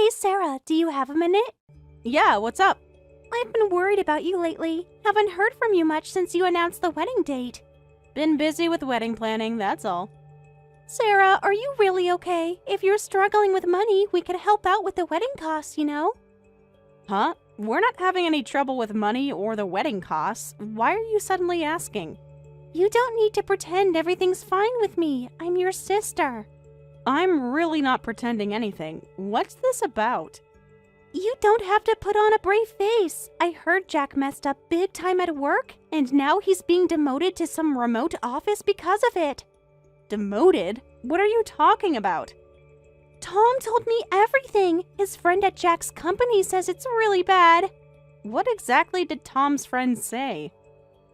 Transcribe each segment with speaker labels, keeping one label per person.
Speaker 1: Hey Sarah, do you have a minute?
Speaker 2: Yeah, what's up?
Speaker 1: I've been worried about you lately. Haven't heard from you much since you announced the wedding date.
Speaker 2: Been busy with wedding planning, that's all.
Speaker 1: Sarah, are you really okay? If you're struggling with money, we could help out with the wedding costs, you know?
Speaker 2: Huh? We're not having any trouble with money or the wedding costs. Why are you suddenly asking?
Speaker 1: You don't need to pretend everything's fine with me. I'm your sister.
Speaker 2: I'm really not pretending anything. What's this about?
Speaker 1: You don't have to put on a brave face. I heard Jack messed up big time at work, and now he's being demoted to some remote office because of it.
Speaker 2: Demoted? What are you talking about?
Speaker 1: Tom told me everything. His friend at Jack's company says it's really bad.
Speaker 2: What exactly did Tom's friend say?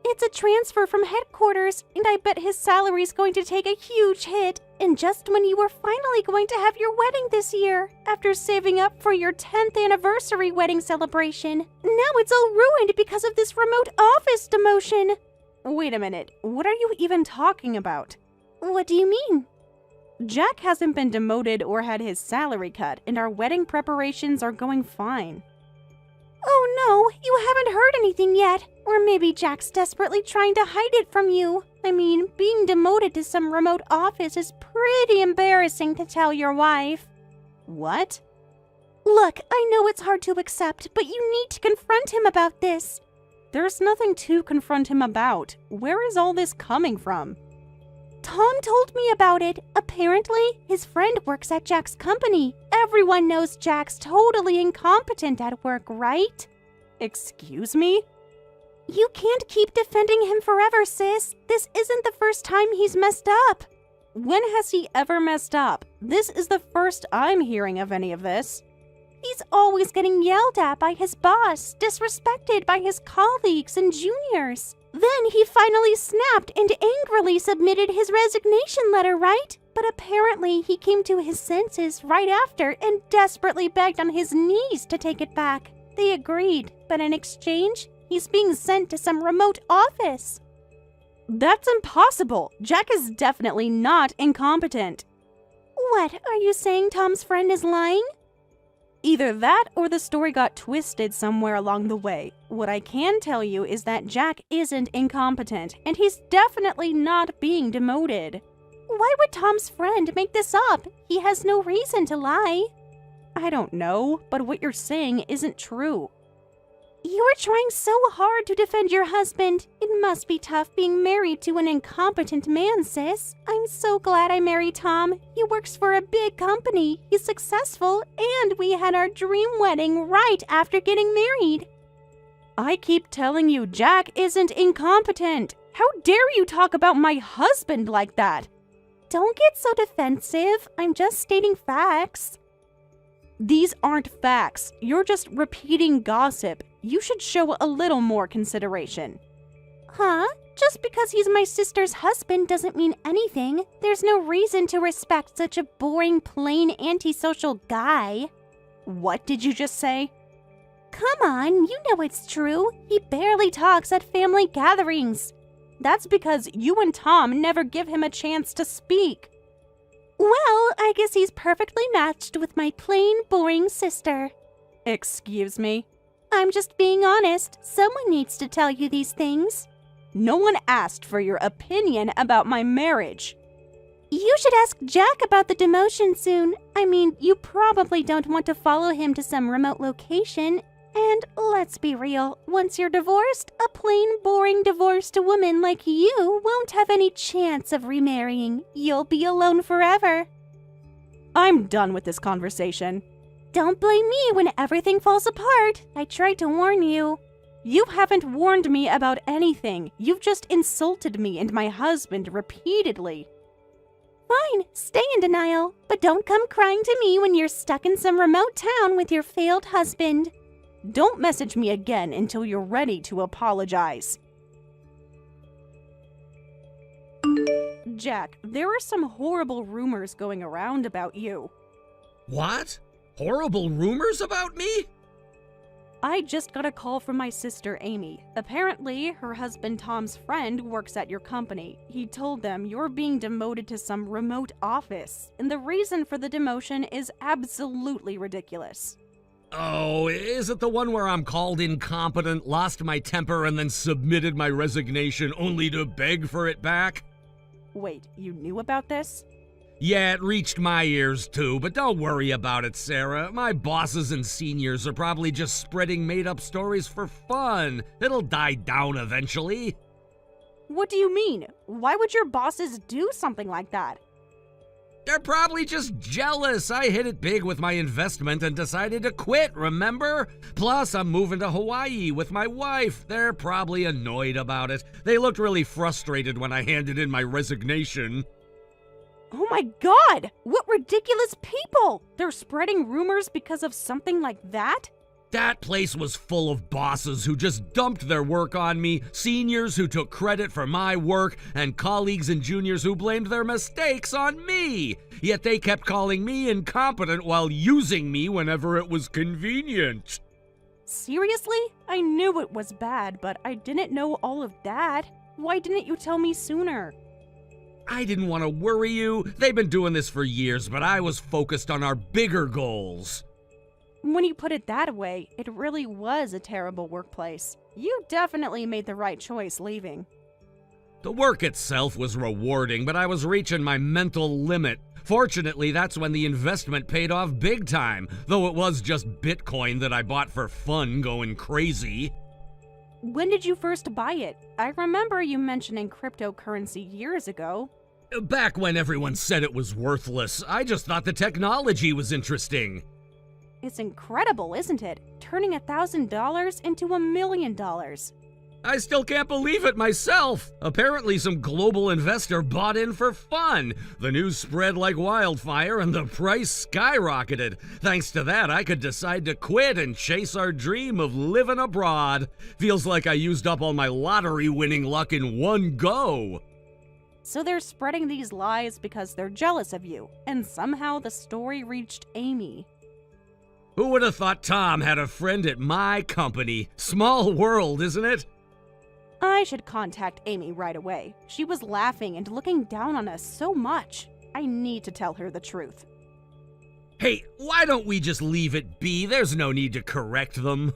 Speaker 1: It's a transfer from headquarters, and I bet his salary's going to take a huge hit. And just when you were finally going to have your wedding this year, after saving up for your 10th anniversary wedding celebration, now it's all ruined because of this remote office demotion.
Speaker 2: Wait a minute, what are you even talking about?
Speaker 1: What do you mean?
Speaker 2: Jack hasn't been demoted or had his salary cut, and our wedding preparations are going fine.
Speaker 1: Oh no, you haven't heard anything yet. Or maybe Jack's desperately trying to hide it from you. I mean, being demoted to some remote office is pretty embarrassing to tell your wife.
Speaker 2: What?
Speaker 1: Look, I know it's hard to accept, but you need to confront him about this.
Speaker 2: There's nothing to confront him about. Where is all this coming from?
Speaker 1: Tom told me about it. Apparently, his friend works at Jack's company. Everyone knows Jack's totally incompetent at work, right?
Speaker 2: Excuse me?
Speaker 1: You can't keep defending him forever, sis. This isn't the first time he's messed up.
Speaker 2: When has he ever messed up? This is the first I'm hearing of any of this.
Speaker 1: He's always getting yelled at by his boss, disrespected by his colleagues and juniors. Then he finally snapped and angrily submitted his resignation letter, right? But apparently he came to his senses right after and desperately begged on his knees to take it back. They agreed, but in exchange, he's being sent to some remote office.
Speaker 2: That's impossible. Jack is definitely not incompetent.
Speaker 1: What, are you saying Tom's friend is lying?
Speaker 2: Either that or the story got twisted somewhere along the way. What I can tell you is that Jack isn't incompetent, and he's definitely not being demoted.
Speaker 1: Why would Tom's friend make this up? He has no reason to lie.
Speaker 2: I don't know, but what you're saying isn't true.
Speaker 1: You are trying so hard to defend your husband. It must be tough being married to an incompetent man, sis. I'm so glad I married Tom. He works for a big company. He's successful, and we had our dream wedding right after getting married.
Speaker 2: I keep telling you Jack isn't incompetent. How dare you talk about my husband like that?
Speaker 1: Don't get so defensive. I'm just stating facts.
Speaker 2: These aren't facts. You're just repeating gossip. You should show a little more consideration.
Speaker 1: Huh? Just because he's my sister's husband doesn't mean anything. There's no reason to respect such a boring, plain, antisocial guy.
Speaker 2: What did you just say?
Speaker 1: Come on, you know it's true. He barely talks at family gatherings.
Speaker 2: That's because you and Tom never give him a chance to speak.
Speaker 1: Well, I guess he's perfectly matched with my plain, boring sister.
Speaker 2: Excuse me?
Speaker 1: I'm just being honest. Someone needs to tell you these things.
Speaker 2: No one asked for your opinion about my marriage.
Speaker 1: You should ask Jack about the demotion soon. I mean, you probably don't want to follow him to some remote location. And let's be real, once you're divorced, a plain, boring divorced woman like you won't have any chance of remarrying. You'll be alone forever.
Speaker 2: I'm done with this conversation.
Speaker 1: Don't blame me when everything falls apart. I tried to warn you.
Speaker 2: You haven't warned me about anything. You've just insulted me and my husband repeatedly.
Speaker 1: Fine, stay in denial, but don't come crying to me when you're stuck in some remote town with your failed husband.
Speaker 2: Don't message me again until you're ready to apologize. Jack, there are some horrible rumors going around about you.
Speaker 3: What? Horrible rumors about me?
Speaker 2: I just got a call from my sister Amy. Apparently, her husband Tom's friend works at your company. He told them you're being demoted to some remote office, and the reason for the demotion is absolutely ridiculous.
Speaker 3: Oh, is it the one where I'm called incompetent, lost my temper, and then submitted my resignation only to beg for it back?
Speaker 2: Wait, you knew about this?
Speaker 3: Yeah, it reached my ears too, but don't worry about it, Sarah. My bosses and seniors are probably just spreading made-up stories for fun. It'll die down eventually.
Speaker 2: What do you mean? Why would your bosses do something like that?
Speaker 3: They're probably just jealous. I hit it big with my investment and decided to quit, remember? Plus, I'm moving to Hawaii with my wife. They're probably annoyed about it. They looked really frustrated when I handed in my resignation.
Speaker 2: Oh my god! What ridiculous people! They're spreading rumors because of something like that?
Speaker 3: That place was full of bosses who just dumped their work on me, seniors who took credit for my work, and colleagues and juniors who blamed their mistakes on me. Yet they kept calling me incompetent while using me whenever it was convenient.
Speaker 2: Seriously? I knew it was bad, but I didn't know all of that. Why didn't you tell me sooner?
Speaker 3: I didn't want to worry you. They've been doing this for years, but I was focused on our bigger goals.
Speaker 2: When you put it that way, it really was a terrible workplace. You definitely made the right choice leaving.
Speaker 3: The work itself was rewarding, but I was reaching my mental limit. Fortunately, that's when the investment paid off big time, though it was just Bitcoin that I bought for fun going crazy.
Speaker 2: When did you first buy it? I remember you mentioning cryptocurrency years ago.
Speaker 3: Back when everyone said it was worthless, I just thought the technology was interesting.
Speaker 2: It's incredible, isn't it? Turning $1,000 into $1 million.
Speaker 3: I still can't believe it myself. Apparently some global investor bought in for fun. The news spread like wildfire and the price skyrocketed. Thanks to that, I could decide to quit and chase our dream of living abroad. Feels like I used up all my lottery winning luck in one go.
Speaker 2: So they're spreading these lies because they're jealous of you, and somehow the story reached Amy.
Speaker 3: Who would have thought Tom had a friend at my company? Small world, isn't it?
Speaker 2: I should contact Amy right away. She was laughing and looking down on us so much. I need to tell her the truth.
Speaker 3: Hey, why don't we just leave it be? There's no need to correct them.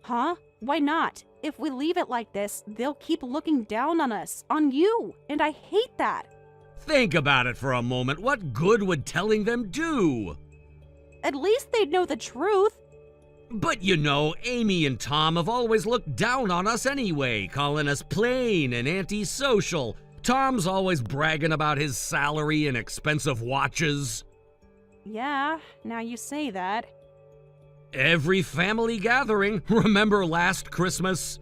Speaker 2: Huh? Why not? If we leave it like this, they'll keep looking down on us, on you, and I hate that.
Speaker 3: Think about it for a moment. What good would telling them do?
Speaker 2: At least they'd know the truth.
Speaker 3: But you know, Amy and Tom have always looked down on us anyway, calling us plain and antisocial. Tom's always bragging about his salary and expensive watches.
Speaker 2: Yeah, now you say that.
Speaker 3: Every family gathering, remember last Christmas?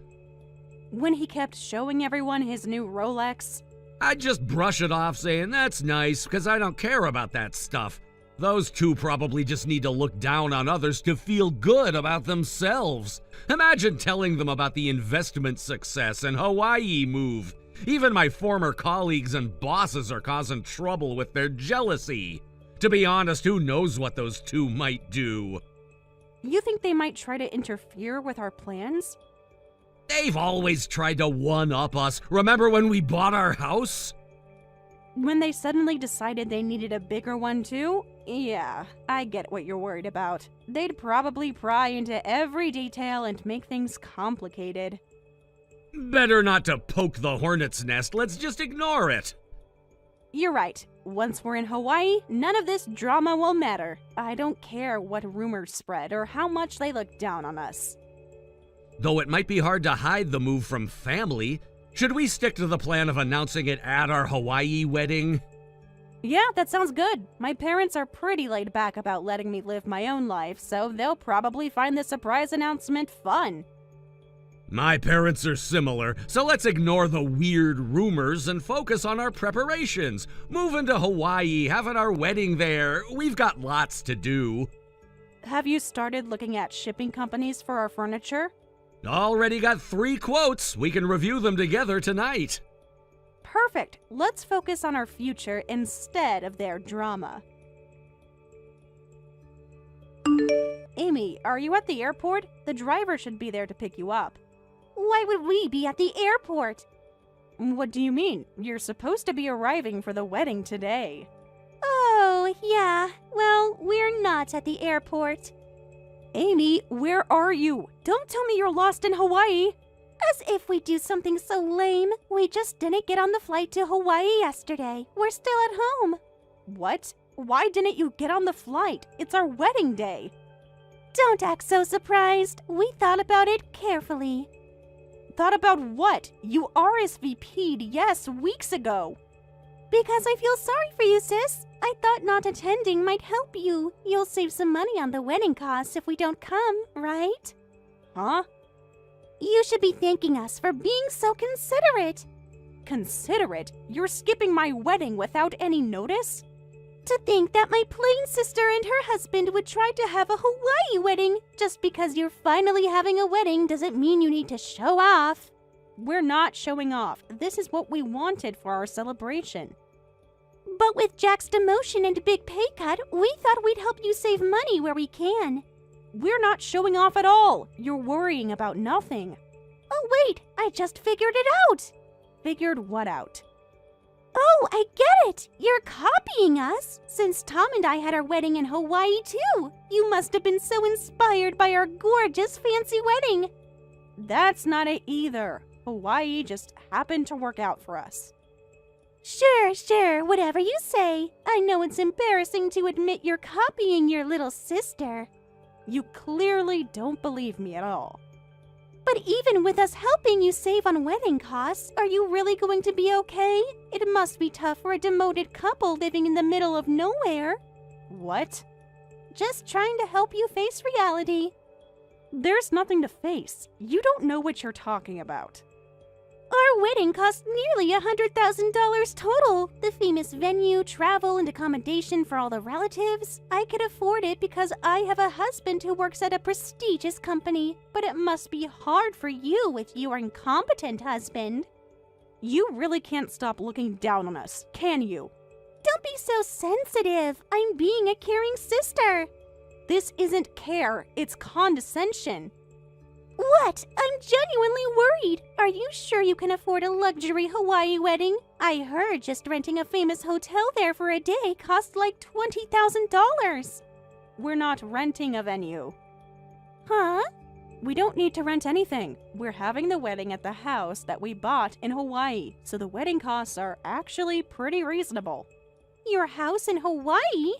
Speaker 2: When he kept showing everyone his new Rolex.
Speaker 3: I'd just brush it off saying, that's nice, because I don't care about that stuff. Those two probably just need to look down on others to feel good about themselves. Imagine telling them about the investment success and Hawaii move. Even my former colleagues and bosses are causing trouble with their jealousy. To be honest, who knows what those two might do?
Speaker 2: You think they might try to interfere with our plans?
Speaker 3: They've always tried to one-up us. Remember when we bought our house?
Speaker 2: When they suddenly decided they needed a bigger one too? Yeah, I get what you're worried about. They'd probably pry into every detail and make things complicated.
Speaker 3: Better not to poke the hornet's nest. Let's just ignore it.
Speaker 2: You're right. Once we're in Hawaii, none of this drama will matter. I don't care what rumors spread or how much they look down on us.
Speaker 3: Though it might be hard to hide the move from family, should we stick to the plan of announcing it at our Hawaii wedding?
Speaker 2: Yeah, that sounds good. My parents are pretty laid back about letting me live my own life, so they'll probably find the surprise announcement fun.
Speaker 3: My parents are similar, so let's ignore the weird rumors and focus on our preparations. Moving to Hawaii, having our wedding there, we've got lots to do.
Speaker 2: Have you started looking at shipping companies for our furniture?
Speaker 3: Already got 3 quotes. We can review them together tonight.
Speaker 2: Perfect. Let's focus on our future instead of their drama. Amy, are you at the airport? The driver should be there to pick you up.
Speaker 1: Why would we be at the airport?
Speaker 2: What do you mean? You're supposed to be arriving for the wedding today.
Speaker 1: Oh, yeah. Well, we're not at the airport.
Speaker 2: Amy, where are you? Don't tell me you're lost in Hawaii.
Speaker 1: As if we do something so lame. We just didn't get on the flight to Hawaii yesterday. We're still at home.
Speaker 2: What? Why didn't you get on the flight? It's our wedding day.
Speaker 1: Don't act so surprised. We thought about it carefully.
Speaker 2: Thought about what? You RSVP'd, yes, weeks ago.
Speaker 1: Because I feel sorry for you, sis. I thought not attending might help you. You'll save some money on the wedding costs if we don't come, right?
Speaker 2: Huh?
Speaker 1: You should be thanking us for being so considerate.
Speaker 2: Considerate? You're skipping my wedding without any notice?
Speaker 1: To think that my plain sister and her husband would try to have a Hawaii wedding. Just because you're finally having a wedding doesn't mean you need to show off.
Speaker 2: We're not showing off. This is what we wanted for our celebration.
Speaker 1: But with Jack's demotion and big pay cut, we thought we'd help you save money where we can.
Speaker 2: We're not showing off at all. You're worrying about nothing.
Speaker 1: Oh, wait, I just figured it out.
Speaker 2: Figured what out?
Speaker 1: Oh, I get it! You're copying us! Since Tom and I had our wedding in Hawaii, too! You must have been so inspired by our gorgeous fancy wedding!
Speaker 2: That's not it either. Hawaii just happened to work out for us.
Speaker 1: Sure, whatever you say. I know it's embarrassing to admit you're copying your little sister.
Speaker 2: You clearly don't believe me at all.
Speaker 1: But even with us helping you save on wedding costs, are you really going to be okay? It must be tough for a demoted couple living in the middle of nowhere.
Speaker 2: What?
Speaker 1: Just trying to help you face reality.
Speaker 2: There's nothing to face. You don't know what you're talking about.
Speaker 1: Our wedding cost nearly $100,000 total. The famous venue, travel, and accommodation for all the relatives. I could afford it because I have a husband who works at a prestigious company. But it must be hard for you with your incompetent husband.
Speaker 2: You really can't stop looking down on us, can you?
Speaker 1: Don't be so sensitive. I'm being a caring sister.
Speaker 2: This isn't care, it's condescension.
Speaker 1: What? I'm genuinely worried. Are you sure you can afford a luxury Hawaii wedding? I heard just renting a famous hotel there for a day cost like $20,000.
Speaker 2: We're not renting a venue.
Speaker 1: Huh?
Speaker 2: We don't need to rent anything. We're having the wedding at the house that we bought in Hawaii, so the wedding costs are actually pretty reasonable.
Speaker 1: Your house in Hawaii?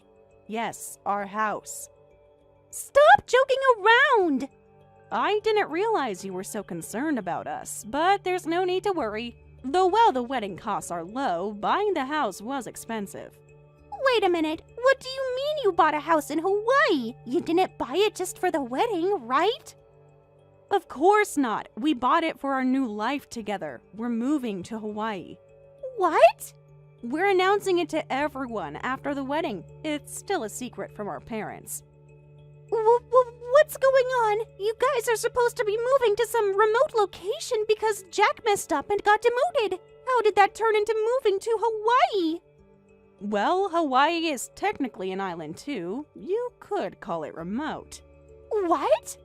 Speaker 2: Yes, our house.
Speaker 1: Stop joking around!
Speaker 2: I didn't realize you were so concerned about us, but there's no need to worry. Though while the wedding costs are low, buying the house was expensive.
Speaker 1: Wait a minute, what do you mean you bought a house in Hawaii? You didn't buy it just for the wedding, right?
Speaker 2: Of course not. We bought it for our new life together. We're moving to Hawaii.
Speaker 1: What?
Speaker 2: We're announcing it to everyone after the wedding. It's still a secret from our parents.
Speaker 1: What's going on? You guys are supposed to be moving to some remote location because Jack messed up and got demoted. How did that turn into moving to Hawaii?
Speaker 2: Well, Hawaii is technically an island too. You could call it remote.
Speaker 1: What?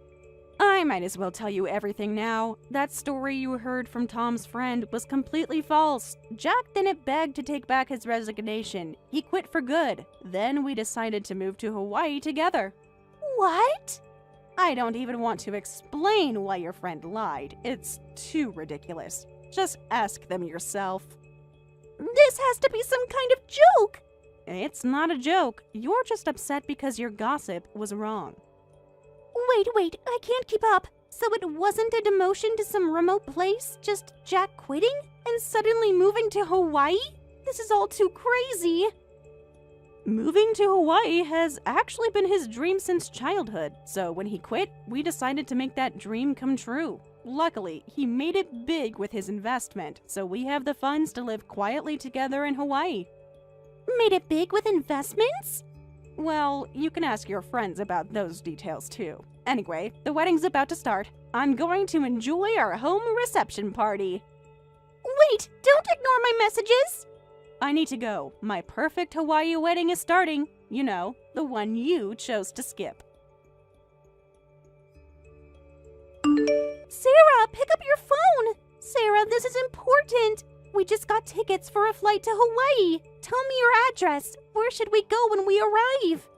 Speaker 2: I might as well tell you everything now. That story you heard from Tom's friend was completely false. Jack didn't beg to take back his resignation. He quit for good. Then we decided to move to Hawaii together.
Speaker 1: What?
Speaker 2: I don't even want to explain why your friend lied. It's too ridiculous. Just ask them yourself.
Speaker 1: This has to be some kind of joke.
Speaker 2: It's not a joke. You're just upset because your gossip was wrong.
Speaker 1: Wait, I can't keep up. So it wasn't a demotion to some remote place, just Jack quitting and suddenly moving to Hawaii? This is all too crazy.
Speaker 2: Moving to Hawaii has actually been his dream since childhood, so when he quit, we decided to make that dream come true. Luckily, he made it big with his investment, so we have the funds to live quietly together in Hawaii.
Speaker 1: Made it big with investments?
Speaker 2: Well, you can ask your friends about those details too. Anyway, the wedding's about to start. I'm going to enjoy our home reception party.
Speaker 1: Wait, don't ignore my messages!
Speaker 2: I need to go. My perfect Hawaii wedding is starting. You know, the one you chose to skip.
Speaker 1: Sarah, pick up your phone! Sarah, this is important! We just got tickets for a flight to Hawaii. Tell me your address. Where should we go when we arrive?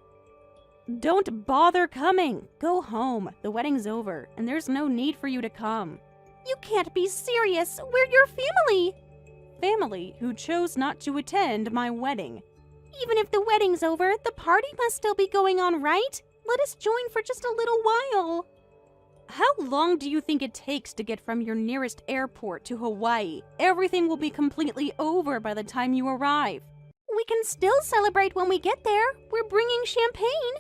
Speaker 2: Don't bother coming. Go home. The wedding's over, and there's no need for you to come.
Speaker 1: You can't be serious. We're your family.
Speaker 2: Family who chose not to attend my wedding.
Speaker 1: Even if the wedding's over, the party must still be going on, right? Let us join for just a little while.
Speaker 2: How long do you think it takes to get from your nearest airport to Hawaii? Everything will be completely over by the time you arrive.
Speaker 1: We can still celebrate when we get there. We're bringing champagne.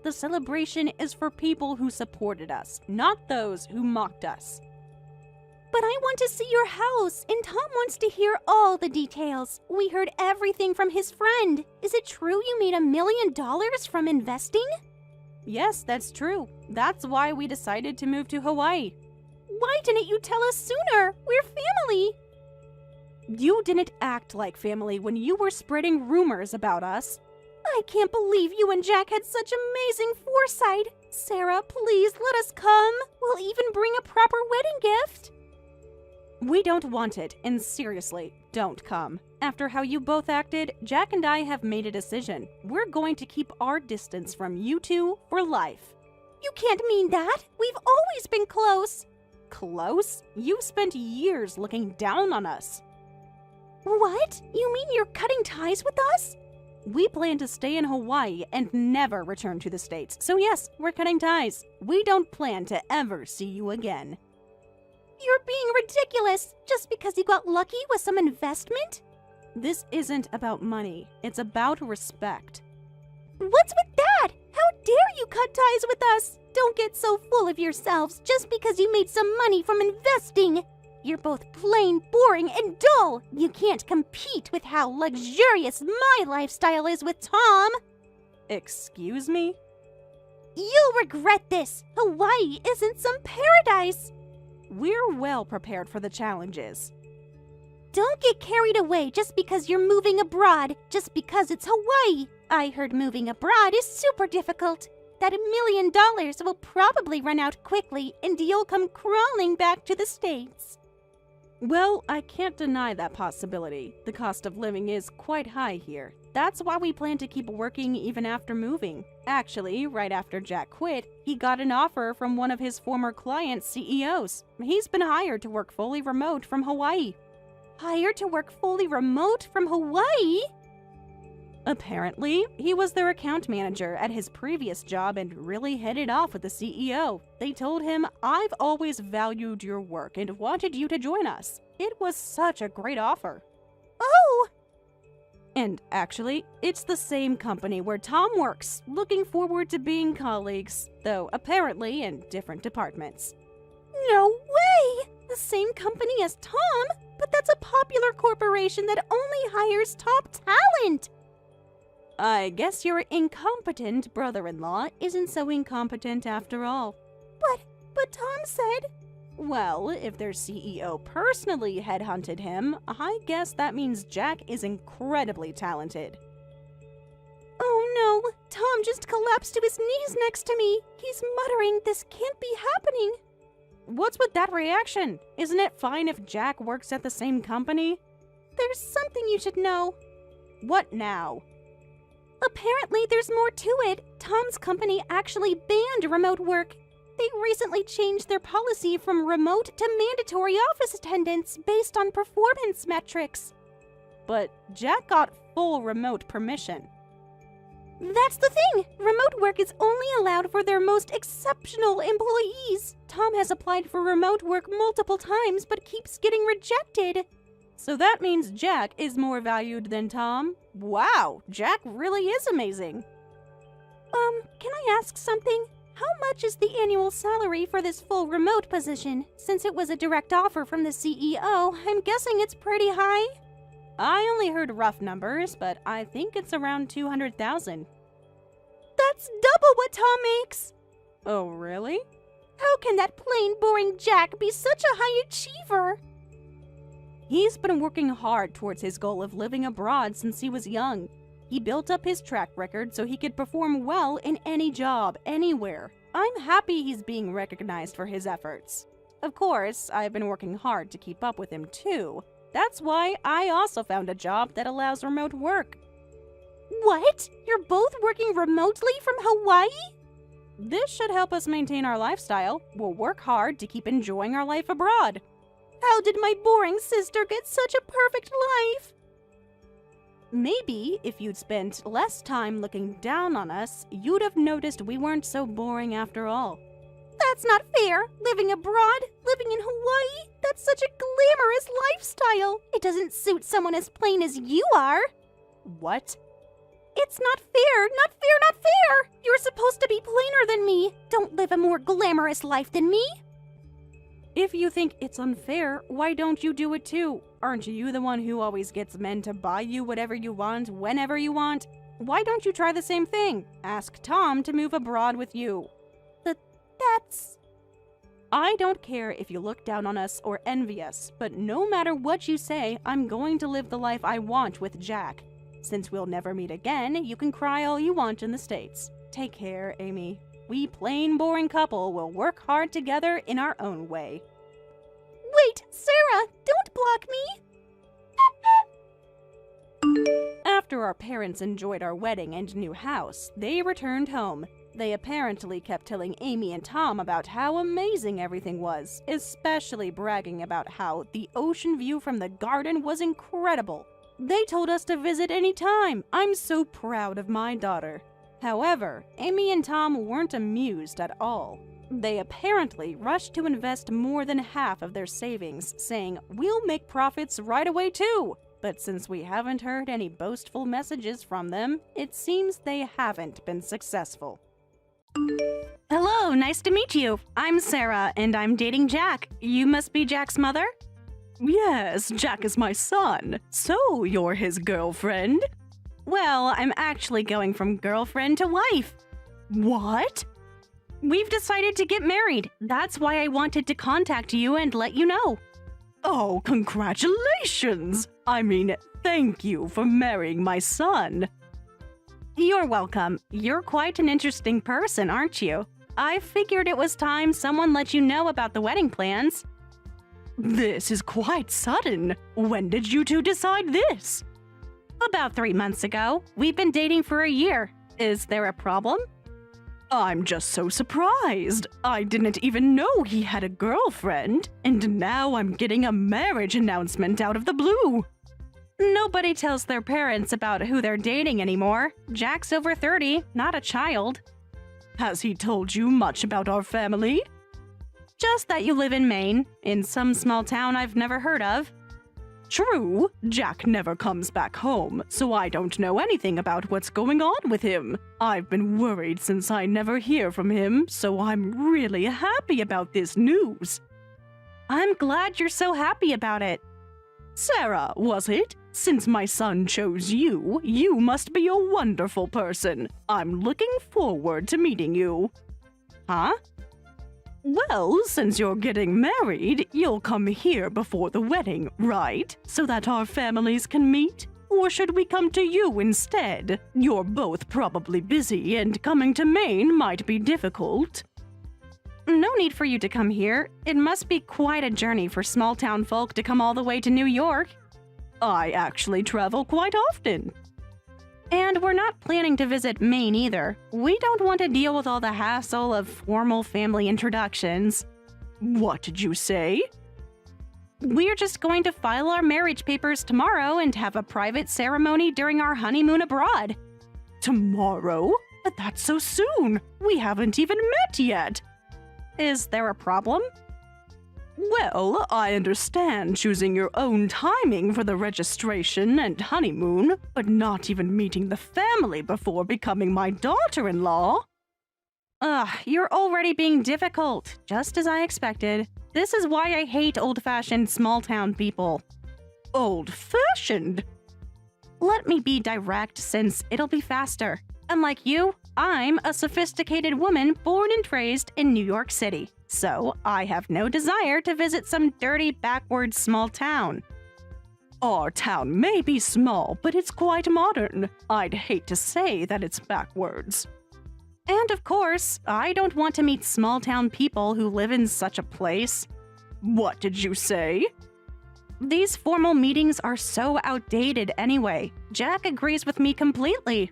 Speaker 2: The celebration is for people who supported us, not those who mocked us.
Speaker 1: But I want to see your house, and Tom wants to hear all the details. We heard everything from his friend. Is it true you made $1 million from investing?
Speaker 2: Yes, that's true. That's why we decided to move to Hawaii.
Speaker 1: Why didn't you tell us sooner? We're family.
Speaker 2: You didn't act like family when you were spreading rumors about us.
Speaker 1: I can't believe you and Jack had such amazing foresight. Sarah, please let us come. We'll even bring a proper wedding gift.
Speaker 2: We don't want it, and seriously, don't come. After how you both acted, Jack and I have made a decision. We're going to keep our distance from you two for life.
Speaker 1: You can't mean that. We've always been close.
Speaker 2: Close? You spent years looking down on us.
Speaker 1: What? You mean you're cutting ties with us?
Speaker 2: We plan to stay in Hawaii and never return to the States. So yes, we're cutting ties. We don't plan to ever see you again.
Speaker 1: You're being ridiculous just because you got lucky with some investment?
Speaker 2: This isn't about money. It's about respect.
Speaker 1: What's with that? How dare you cut ties with us? Don't get so full of yourselves just because you made some money from investing. You're both plain boring and dull. You can't compete with how luxurious my lifestyle is with Tom.
Speaker 2: Excuse me?
Speaker 1: You'll regret this. Hawaii isn't some paradise.
Speaker 2: We're well prepared for the challenges.
Speaker 1: Don't get carried away just because you're moving abroad, just because it's Hawaii. I heard moving abroad is super difficult. That $1 million will probably run out quickly and you'll come crawling back to the States.
Speaker 2: Well, I can't deny that possibility. The cost of living is quite high here. That's why we plan to keep working even after moving. Actually, right after Jack quit, he got an offer from one of his former clients' CEOs. He's been hired to work fully remote from Hawaii.
Speaker 1: Hired to work fully remote from Hawaii?
Speaker 2: Apparently, he was their account manager at his previous job and really hit it off with the CEO. They told him, "I've always valued your work and wanted you to join us." It was such a great offer.
Speaker 1: Oh!
Speaker 2: And actually, it's the same company where Tom works, looking forward to being colleagues, though apparently in different departments.
Speaker 1: No way! The same company as Tom? But that's a popular corporation that only hires top talent!
Speaker 2: I guess your incompetent brother-in-law isn't so incompetent after all.
Speaker 1: But Tom said...
Speaker 2: Well, if their CEO personally headhunted him, I guess that means Jack is incredibly talented.
Speaker 1: Oh no, Tom just collapsed to his knees next to me. He's muttering, "This can't be happening."
Speaker 2: What's with that reaction? Isn't it fine if Jack works at the same company?
Speaker 1: There's something you should know.
Speaker 2: What now?
Speaker 1: Apparently there's more to it. Tom's company actually banned remote work. They recently changed their policy from remote to mandatory office attendance based on performance metrics.
Speaker 2: But Jack got full remote permission.
Speaker 1: That's the thing! Remote work is only allowed for their most exceptional employees. Tom has applied for remote work multiple times but keeps getting rejected.
Speaker 2: So that means Jack is more valued than Tom? Wow, Jack really is amazing.
Speaker 1: Can I ask something? How much is the annual salary for this full remote position? Since it was a direct offer from the CEO, I'm guessing it's pretty high.
Speaker 2: I only heard rough numbers, but I think it's around $200,000.
Speaker 1: That's double what Tom makes!
Speaker 2: Oh, really?
Speaker 1: How can that plain, boring Jack be such a high achiever?
Speaker 2: He's been working hard towards his goal of living abroad since he was young. He built up his track record so he could perform well in any job, anywhere. I'm happy he's being recognized for his efforts. Of course, I've been working hard to keep up with him too. That's why I also found a job that allows remote work.
Speaker 1: What? You're both working remotely from Hawaii?
Speaker 2: This should help us maintain our lifestyle. We'll work hard to keep enjoying our life abroad.
Speaker 1: How did my boring sister get such a perfect life?
Speaker 2: Maybe if you'd spent less time looking down on us, you'd have noticed we weren't so boring after all.
Speaker 1: That's not fair. Living abroad, living in Hawaii, that's such a glamorous lifestyle. It doesn't suit someone as plain as you are.
Speaker 2: What?
Speaker 1: It's not fair, not fair, not fair! You're supposed to be plainer than me. Don't live a more glamorous life than me.
Speaker 2: If you think it's unfair, why don't you do it too? Aren't you the one who always gets men to buy you whatever you want, whenever you want? Why don't you try the same thing? Ask Tom to move abroad with you.
Speaker 1: That's...
Speaker 2: I don't care if you look down on us or envy us, but no matter what you say, I'm going to live the life I want with Jack. Since we'll never meet again, you can cry all you want in the States. Take care, Amy. We plain boring couple will work hard together in our own way.
Speaker 1: Wait, Sarah, don't block me!
Speaker 2: After our parents enjoyed our wedding and new house, they returned home. They apparently kept telling Amy and Tom about how amazing everything was, especially bragging about how the ocean view from the garden was incredible. They told us to visit any time. I'm so proud of my daughter. However, Amy and Tom weren't amused at all. They apparently rushed to invest more than half of their savings, saying, "We'll make profits right away too." But since we haven't heard any boastful messages from them, it seems they haven't been successful. Hello, nice to meet you. I'm Sarah, and I'm dating Jack. You must be Jack's mother? Yes, Jack is my son. So you're his girlfriend? Well, I'm actually going from girlfriend to wife. What? We've decided to get married. That's why I wanted to contact you and let you know. Oh, congratulations! I mean, thank you for marrying my son. You're welcome. You're quite an interesting person, aren't you? I figured it was time someone let you know about the wedding plans. This is quite sudden. When did you two decide this? About 3 months ago. We've been dating for a year. Is there a problem? I'm just so surprised. I didn't even know he had a girlfriend, and now I'm getting a marriage announcement out of the blue. Nobody tells their parents about who they're dating anymore. Jack's over 30, not a child. Has he told you much about our family? Just that you live in Maine, in some small town I've never heard of. True, Jack never comes back home, so I don't know anything about what's going on with him. I've been worried since I never hear from him, so I'm really happy about this news. I'm glad you're so happy about it. Sarah, was it? Since my son chose you, you must be a wonderful person. I'm looking forward to meeting you. Huh? Well, since you're getting married, you'll come here before the wedding, right? So that our families can meet? Or should we come to you instead? You're both probably busy, and coming to Maine might be difficult. No need for you to come here. It must be quite a journey for small-town folk to come all the way to New York. I actually travel quite often. And we're not planning to visit Maine either. We don't want to deal with all the hassle of formal family introductions. What did you say? We're just going to file our marriage papers tomorrow and have a private ceremony during our honeymoon abroad. Tomorrow? But that's so soon. We haven't even met yet. Is there a problem? Well, I understand choosing your own timing for the registration and honeymoon, but not even meeting the family before becoming my daughter-in-law. You're already being difficult, just as I expected. This is why I hate old-fashioned small-town people. Old-fashioned? Let me be direct, since it'll be faster. Unlike you, I'm a sophisticated woman born and raised in New York City, so I have no desire to visit some dirty, backward small town. Our town may be small, but it's quite modern. I'd hate to say that it's backwards. And of course, I don't want to meet small-town people who live in such a place. What did you say? These formal meetings are so outdated anyway. Jack agrees with me completely.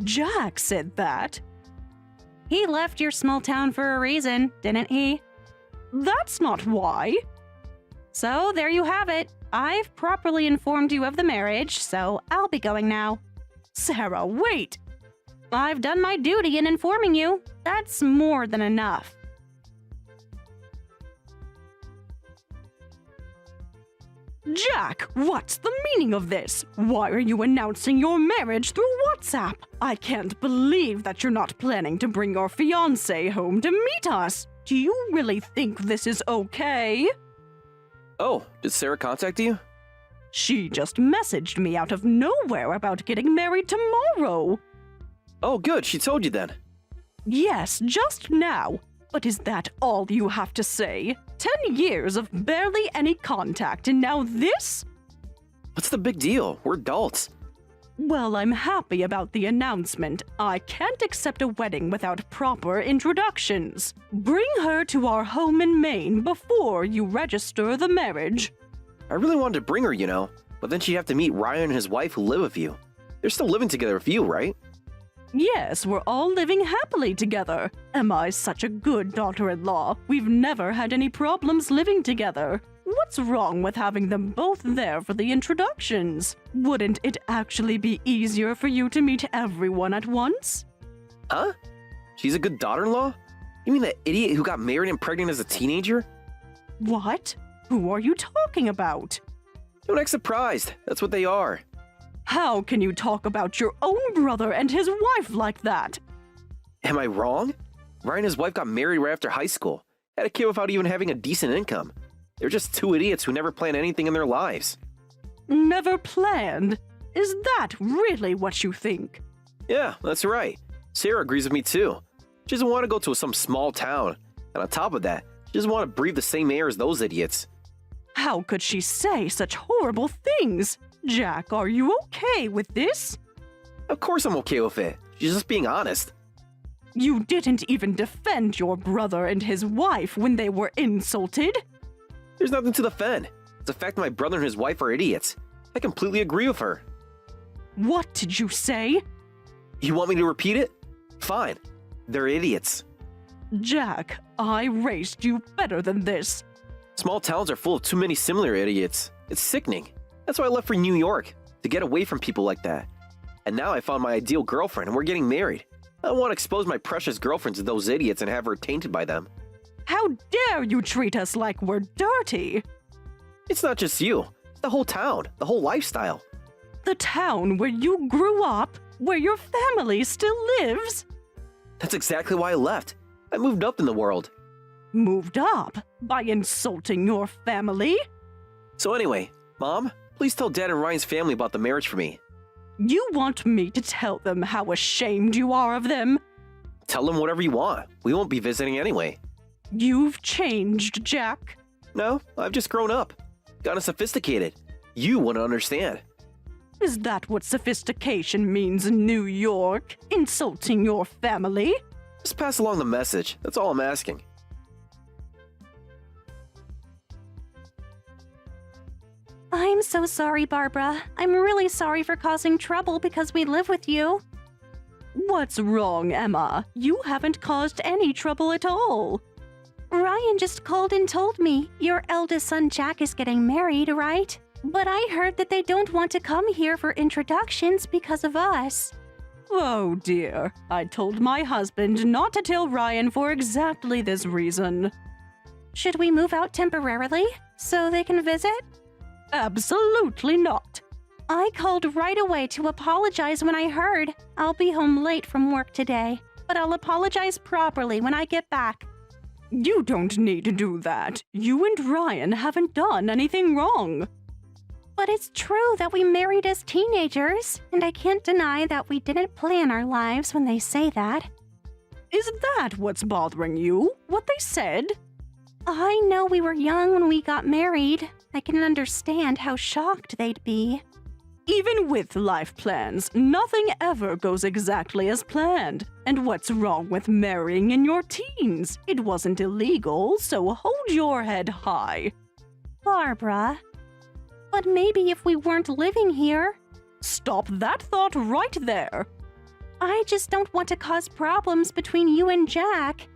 Speaker 2: Jack said that? He left your small town for a reason, didn't he? That's not why. So there you have it. I've properly informed you of the marriage, so I'll be going now. Sarah, wait! I've done my duty in informing you. That's more than enough. Jack, what's the meaning of this? Why are you announcing your marriage through WhatsApp? I can't believe that you're not planning to bring your fiancé home to meet us. Do you really think this is okay?
Speaker 4: Oh, did Sarah contact you?
Speaker 2: She just messaged me out of nowhere about getting married tomorrow.
Speaker 4: Oh, good, she told you then.
Speaker 2: Yes, just now. But is that all you have to say? 10 years of barely any contact, and now this?
Speaker 4: What's the big deal? We're adults.
Speaker 2: Well, I'm happy about the announcement. I can't accept a wedding without proper introductions. Bring her to our home in Maine before you register the marriage.
Speaker 4: I really wanted to bring her, you know, but then she'd have to meet Ryan and his wife who live with you. They're still living together with you, right?
Speaker 2: Yes, we're all living happily together. Emma is such a good daughter-in-law. We've never had any problems living together. What's wrong with having them both there for the introductions? Wouldn't it actually be easier for you to meet everyone at once?
Speaker 4: Huh? She's a good daughter-in-law? You mean that idiot who got married and pregnant as a teenager?
Speaker 2: What? Who are you talking about?
Speaker 4: Don't act surprised. That's what they are.
Speaker 2: How can you talk about your own brother and his wife like that?
Speaker 4: Am I wrong? Ryan and his wife got married right after high school. Had a kid without even having a decent income. They're just two idiots who never plan anything in their lives.
Speaker 2: Never planned? Is that really what you think?
Speaker 4: Yeah, that's right. Sarah agrees with me too. She doesn't want to go to some small town. And on top of that, she doesn't want to breathe the same air as those idiots.
Speaker 2: How could she say such horrible things? Jack, are you okay with this?
Speaker 4: Of course I'm okay with it. She's just being honest.
Speaker 2: You didn't even defend your brother and his wife when they were insulted.
Speaker 4: There's nothing to defend. It's the fact that my brother and his wife are idiots. I completely agree with her.
Speaker 2: What did you say?
Speaker 4: You want me to repeat it? Fine. They're idiots.
Speaker 2: Jack, I raised you better than this.
Speaker 4: Small towns are full of too many similar idiots. It's sickening. That's why I left for New York, to get away from people like that. And now I found my ideal girlfriend and we're getting married. I don't want to expose my precious girlfriend to those idiots and have her tainted by them.
Speaker 2: How dare you treat us like we're dirty?
Speaker 4: It's not just you. It's the whole town, the whole lifestyle.
Speaker 2: The town where you grew up, where your family still lives?
Speaker 4: That's exactly why I left. I moved up in the world.
Speaker 2: Moved up? By insulting your family?
Speaker 4: So anyway, Mom, please tell Dad and Ryan's family about the marriage for me.
Speaker 2: You want me to tell them how ashamed you are of them?
Speaker 4: Tell them whatever you want. We won't be visiting anyway.
Speaker 2: You've changed, Jack.
Speaker 4: No, I've just grown up. Gotten sophisticated. You wouldn't understand.
Speaker 2: Is that what sophistication means in New York? Insulting your family?
Speaker 4: Just pass along the message. That's all I'm asking.
Speaker 1: I'm so sorry, Barbara. I'm really sorry for causing trouble because we live with you.
Speaker 2: What's wrong, Emma? You haven't caused any trouble at all.
Speaker 1: Ryan just called and told me your eldest son Jack is getting married, right? But I heard that they don't want to come here for introductions because of us.
Speaker 2: Oh dear. I told my husband not to tell Ryan for exactly this reason.
Speaker 1: Should we move out temporarily so they can visit?
Speaker 2: Absolutely not.
Speaker 1: I called right away to apologize when I heard. I'll be home late from work today, but I'll apologize properly when I get back.
Speaker 2: You don't need to do that. You and Ryan haven't done anything wrong.
Speaker 1: But it's true that we married as teenagers, and I can't deny that we didn't plan our lives when they say that.
Speaker 2: Is that what's bothering you? What they said?
Speaker 1: I know we were young when we got married. I can understand how shocked they'd be.
Speaker 2: Even with life plans, nothing ever goes exactly as planned. And what's wrong with marrying in your teens? It wasn't illegal, so hold your head high.
Speaker 1: Barbara. But maybe if we weren't living here.
Speaker 2: Stop that thought right there.
Speaker 1: I just don't want to cause problems between you and Jack.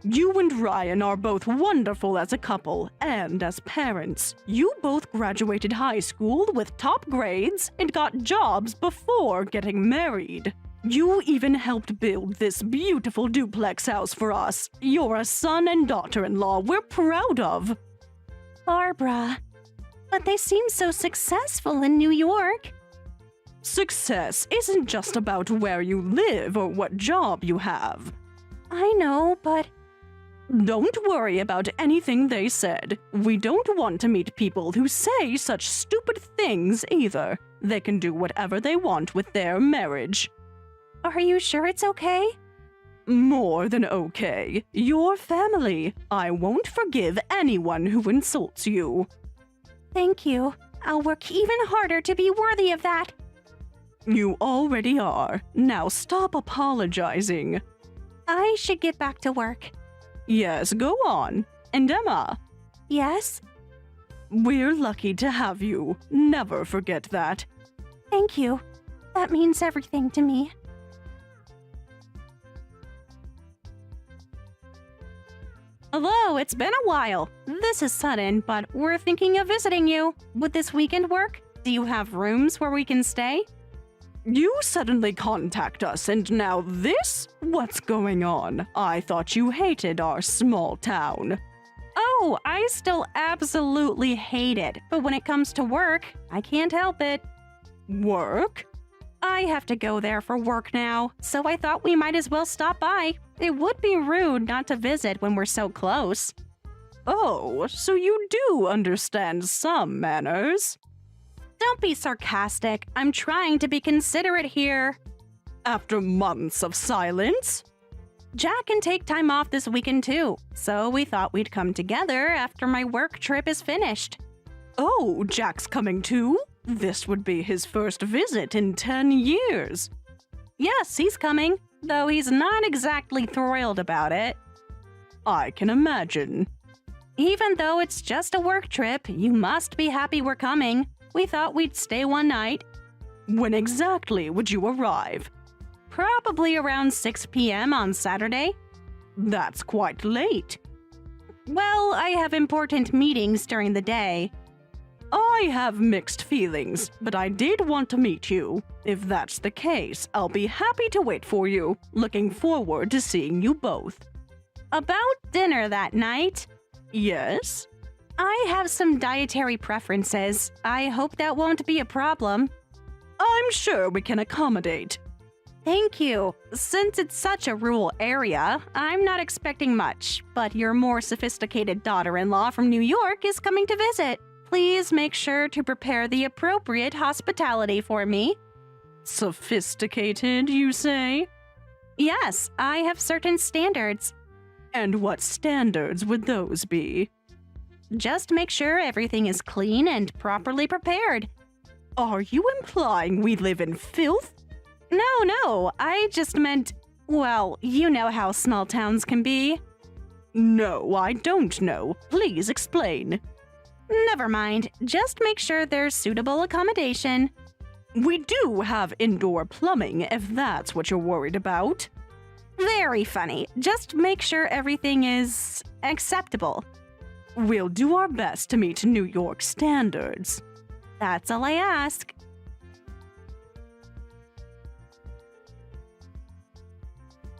Speaker 2: You and Ryan are both wonderful as a couple and as parents. You both graduated high school with top grades and got jobs before getting married. You even helped build this beautiful duplex house for us. You're a son and daughter-in-law we're proud of.
Speaker 1: Barbara. But they seem so successful in New York.
Speaker 2: Success isn't just about where you live or what job you have.
Speaker 1: I know, but
Speaker 2: Don't worry about anything they said. We don't want to meet people who say such stupid things either. They can do whatever they want with their marriage.
Speaker 1: are you sure it's okay?
Speaker 2: More than okay. Your family. I won't forgive anyone who insults you.
Speaker 1: Thank you. I'll work even harder to be worthy of that.
Speaker 2: You already are. Now stop apologizing.
Speaker 1: I should get back to work.
Speaker 2: Yes, go on. And Emma,
Speaker 1: Yes?
Speaker 2: we're lucky to have you. Never forget that.
Speaker 1: Thank you. That means everything to me.
Speaker 2: Hello, it's been a while. This is sudden, but we're thinking of visiting you. Would this weekend work? Do you have rooms where we can stay? You suddenly contact us, and now this? What's going on? I thought you hated our small town.
Speaker 1: Oh, I still absolutely hate it. But when it comes to work, I can't help it.
Speaker 2: Work?
Speaker 1: I have to go there for work now, so I thought we might as well stop by. It would be rude not to visit when we're so close.
Speaker 2: Oh, so you do understand some manners.
Speaker 1: Don't be sarcastic. I'm trying to be considerate here.
Speaker 2: After months of silence?
Speaker 1: Jack can take time off this weekend too, so we thought we'd come together after my work trip is finished.
Speaker 2: Oh, Jack's coming too? This would be his first visit in 10 years.
Speaker 1: Yes, he's coming, though he's not exactly thrilled about it.
Speaker 2: I can imagine.
Speaker 1: Even though it's just a work trip, you must be happy we're coming. We thought we'd stay one night.
Speaker 2: When exactly would you arrive?
Speaker 1: Probably around 6 p.m. on Saturday.
Speaker 2: That's quite late.
Speaker 1: Well, I have important meetings during the day.
Speaker 2: I have mixed feelings, but I did want to meet you. If that's the case, I'll be happy to wait for you. Looking forward to seeing you both.
Speaker 1: About dinner that night,
Speaker 2: Yes?
Speaker 1: I have some dietary preferences. I hope that won't be a problem.
Speaker 2: I'm sure we can accommodate.
Speaker 1: Thank you. Since it's such a rural area, I'm not expecting much, but your more sophisticated daughter-in-law from New York is coming to visit. Please make sure to prepare the appropriate hospitality for me.
Speaker 2: Sophisticated, you say?
Speaker 1: Yes, I have certain standards.
Speaker 2: And what standards would those be?
Speaker 1: Just make sure everything is clean and properly prepared.
Speaker 2: Are you implying we live in filth?
Speaker 1: No, I just meant, well, you know how small towns can be.
Speaker 2: No, I don't know. Please explain.
Speaker 1: Never mind, just make sure there's suitable accommodation.
Speaker 2: We do have indoor plumbing, if that's what you're worried about.
Speaker 1: Very funny. Just make sure everything is acceptable.
Speaker 2: We'll do our best to meet New York standards.
Speaker 1: That's all I ask.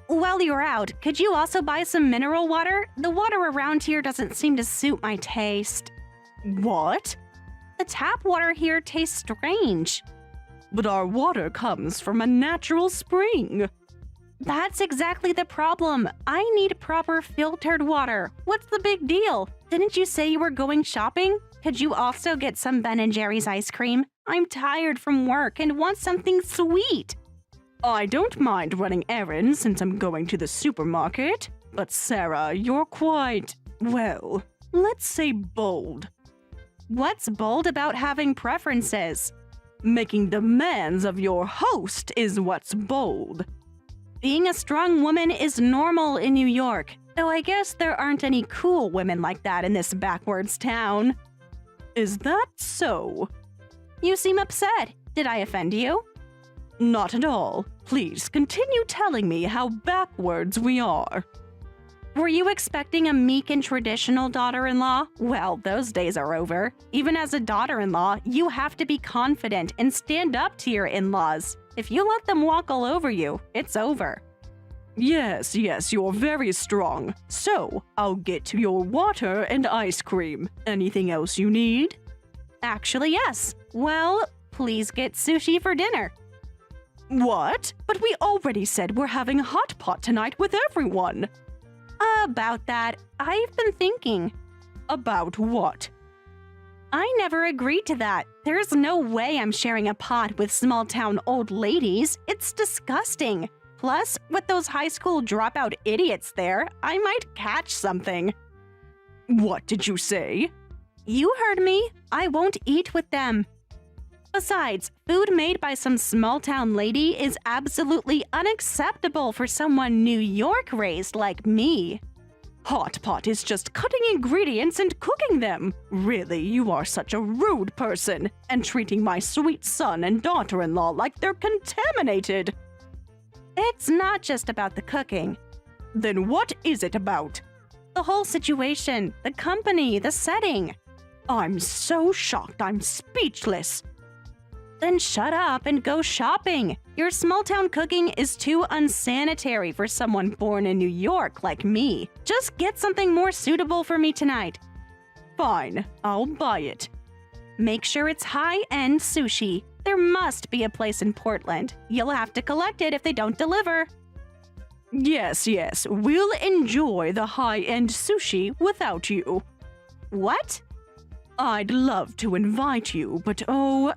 Speaker 1: While you're out, could you also buy some mineral water? The water around here doesn't seem to suit my taste.
Speaker 2: What?
Speaker 1: The tap water here tastes strange.
Speaker 2: But our water comes from a natural spring.
Speaker 1: That's exactly the problem. I need proper filtered water. What's the big deal? Didn't you say you were going shopping? Could you also get some Ben & Jerry's ice cream? I'm tired from work and want something sweet.
Speaker 2: I don't mind running errands since I'm going to the supermarket. But Sarah, you're quite, well, let's say bold.
Speaker 1: What's bold about having preferences?
Speaker 2: Making demands of your host is what's bold.
Speaker 1: Being a strong woman is normal in New York, though I guess there aren't any cool women like that in this backwards town.
Speaker 2: Is that so?
Speaker 1: You seem upset. Did I offend you?
Speaker 2: Not at all. Please continue telling me how backwards we are.
Speaker 1: Were you expecting a meek and traditional daughter-in-law? Well, those days are over. Even as a daughter-in-law, you have to be confident and stand up to your in-laws. If you let them walk all over you, it's over.
Speaker 2: Yes, you're very strong. So, I'll get your water and ice cream. Anything else you need?
Speaker 1: Actually, yes. Well, please get sushi for dinner.
Speaker 2: What? But we already said we're having hot pot tonight with everyone.
Speaker 1: About that, I've been thinking.
Speaker 2: About what?
Speaker 1: I never agreed to that. There's no way I'm sharing a pot with small-town old ladies. It's disgusting. Plus, with those high school dropout idiots there, I might catch something.
Speaker 2: What did you say?
Speaker 1: You heard me. I won't eat with them. Besides, food made by some small-town lady is absolutely unacceptable for someone New York-raised like me.
Speaker 2: Hot pot is just cutting ingredients and cooking them. Really, you are such a rude person, and treating my sweet son and daughter-in-law like they're contaminated.
Speaker 1: It's not just about the cooking.
Speaker 2: Then what is it about?
Speaker 1: The whole situation, the company, the setting.
Speaker 2: I'm so shocked I'm speechless.
Speaker 1: Then shut up and go shopping. Your small-town cooking is too unsanitary for someone born in New York like me. Just get something more suitable for me tonight.
Speaker 2: Fine, I'll buy it.
Speaker 1: Make sure it's high-end sushi. There must be a place in Portland. You'll have to collect it if they don't deliver.
Speaker 2: Yes, we'll enjoy the high-end sushi without you.
Speaker 1: What?
Speaker 2: I'd love to invite you, but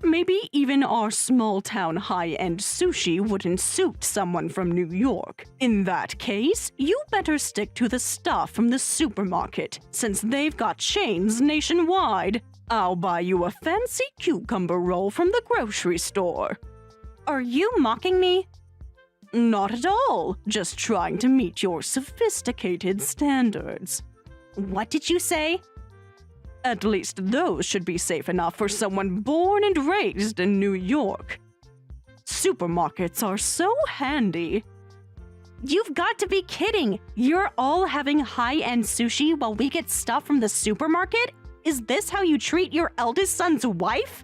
Speaker 2: maybe even our small-town high-end sushi wouldn't suit someone from New York. In that case, you better stick to the stuff from the supermarket, since they've got chains nationwide. I'll buy you a fancy cucumber roll from the grocery store.
Speaker 1: Are you mocking me?
Speaker 2: Not at all, just trying to meet your sophisticated standards.
Speaker 1: What did you say?
Speaker 2: At least those should be safe enough for someone born and raised in New York. Supermarkets are so handy.
Speaker 1: You've got to be kidding! You're all having high-end sushi while we get stuff from the supermarket? Is this how you treat your eldest son's wife?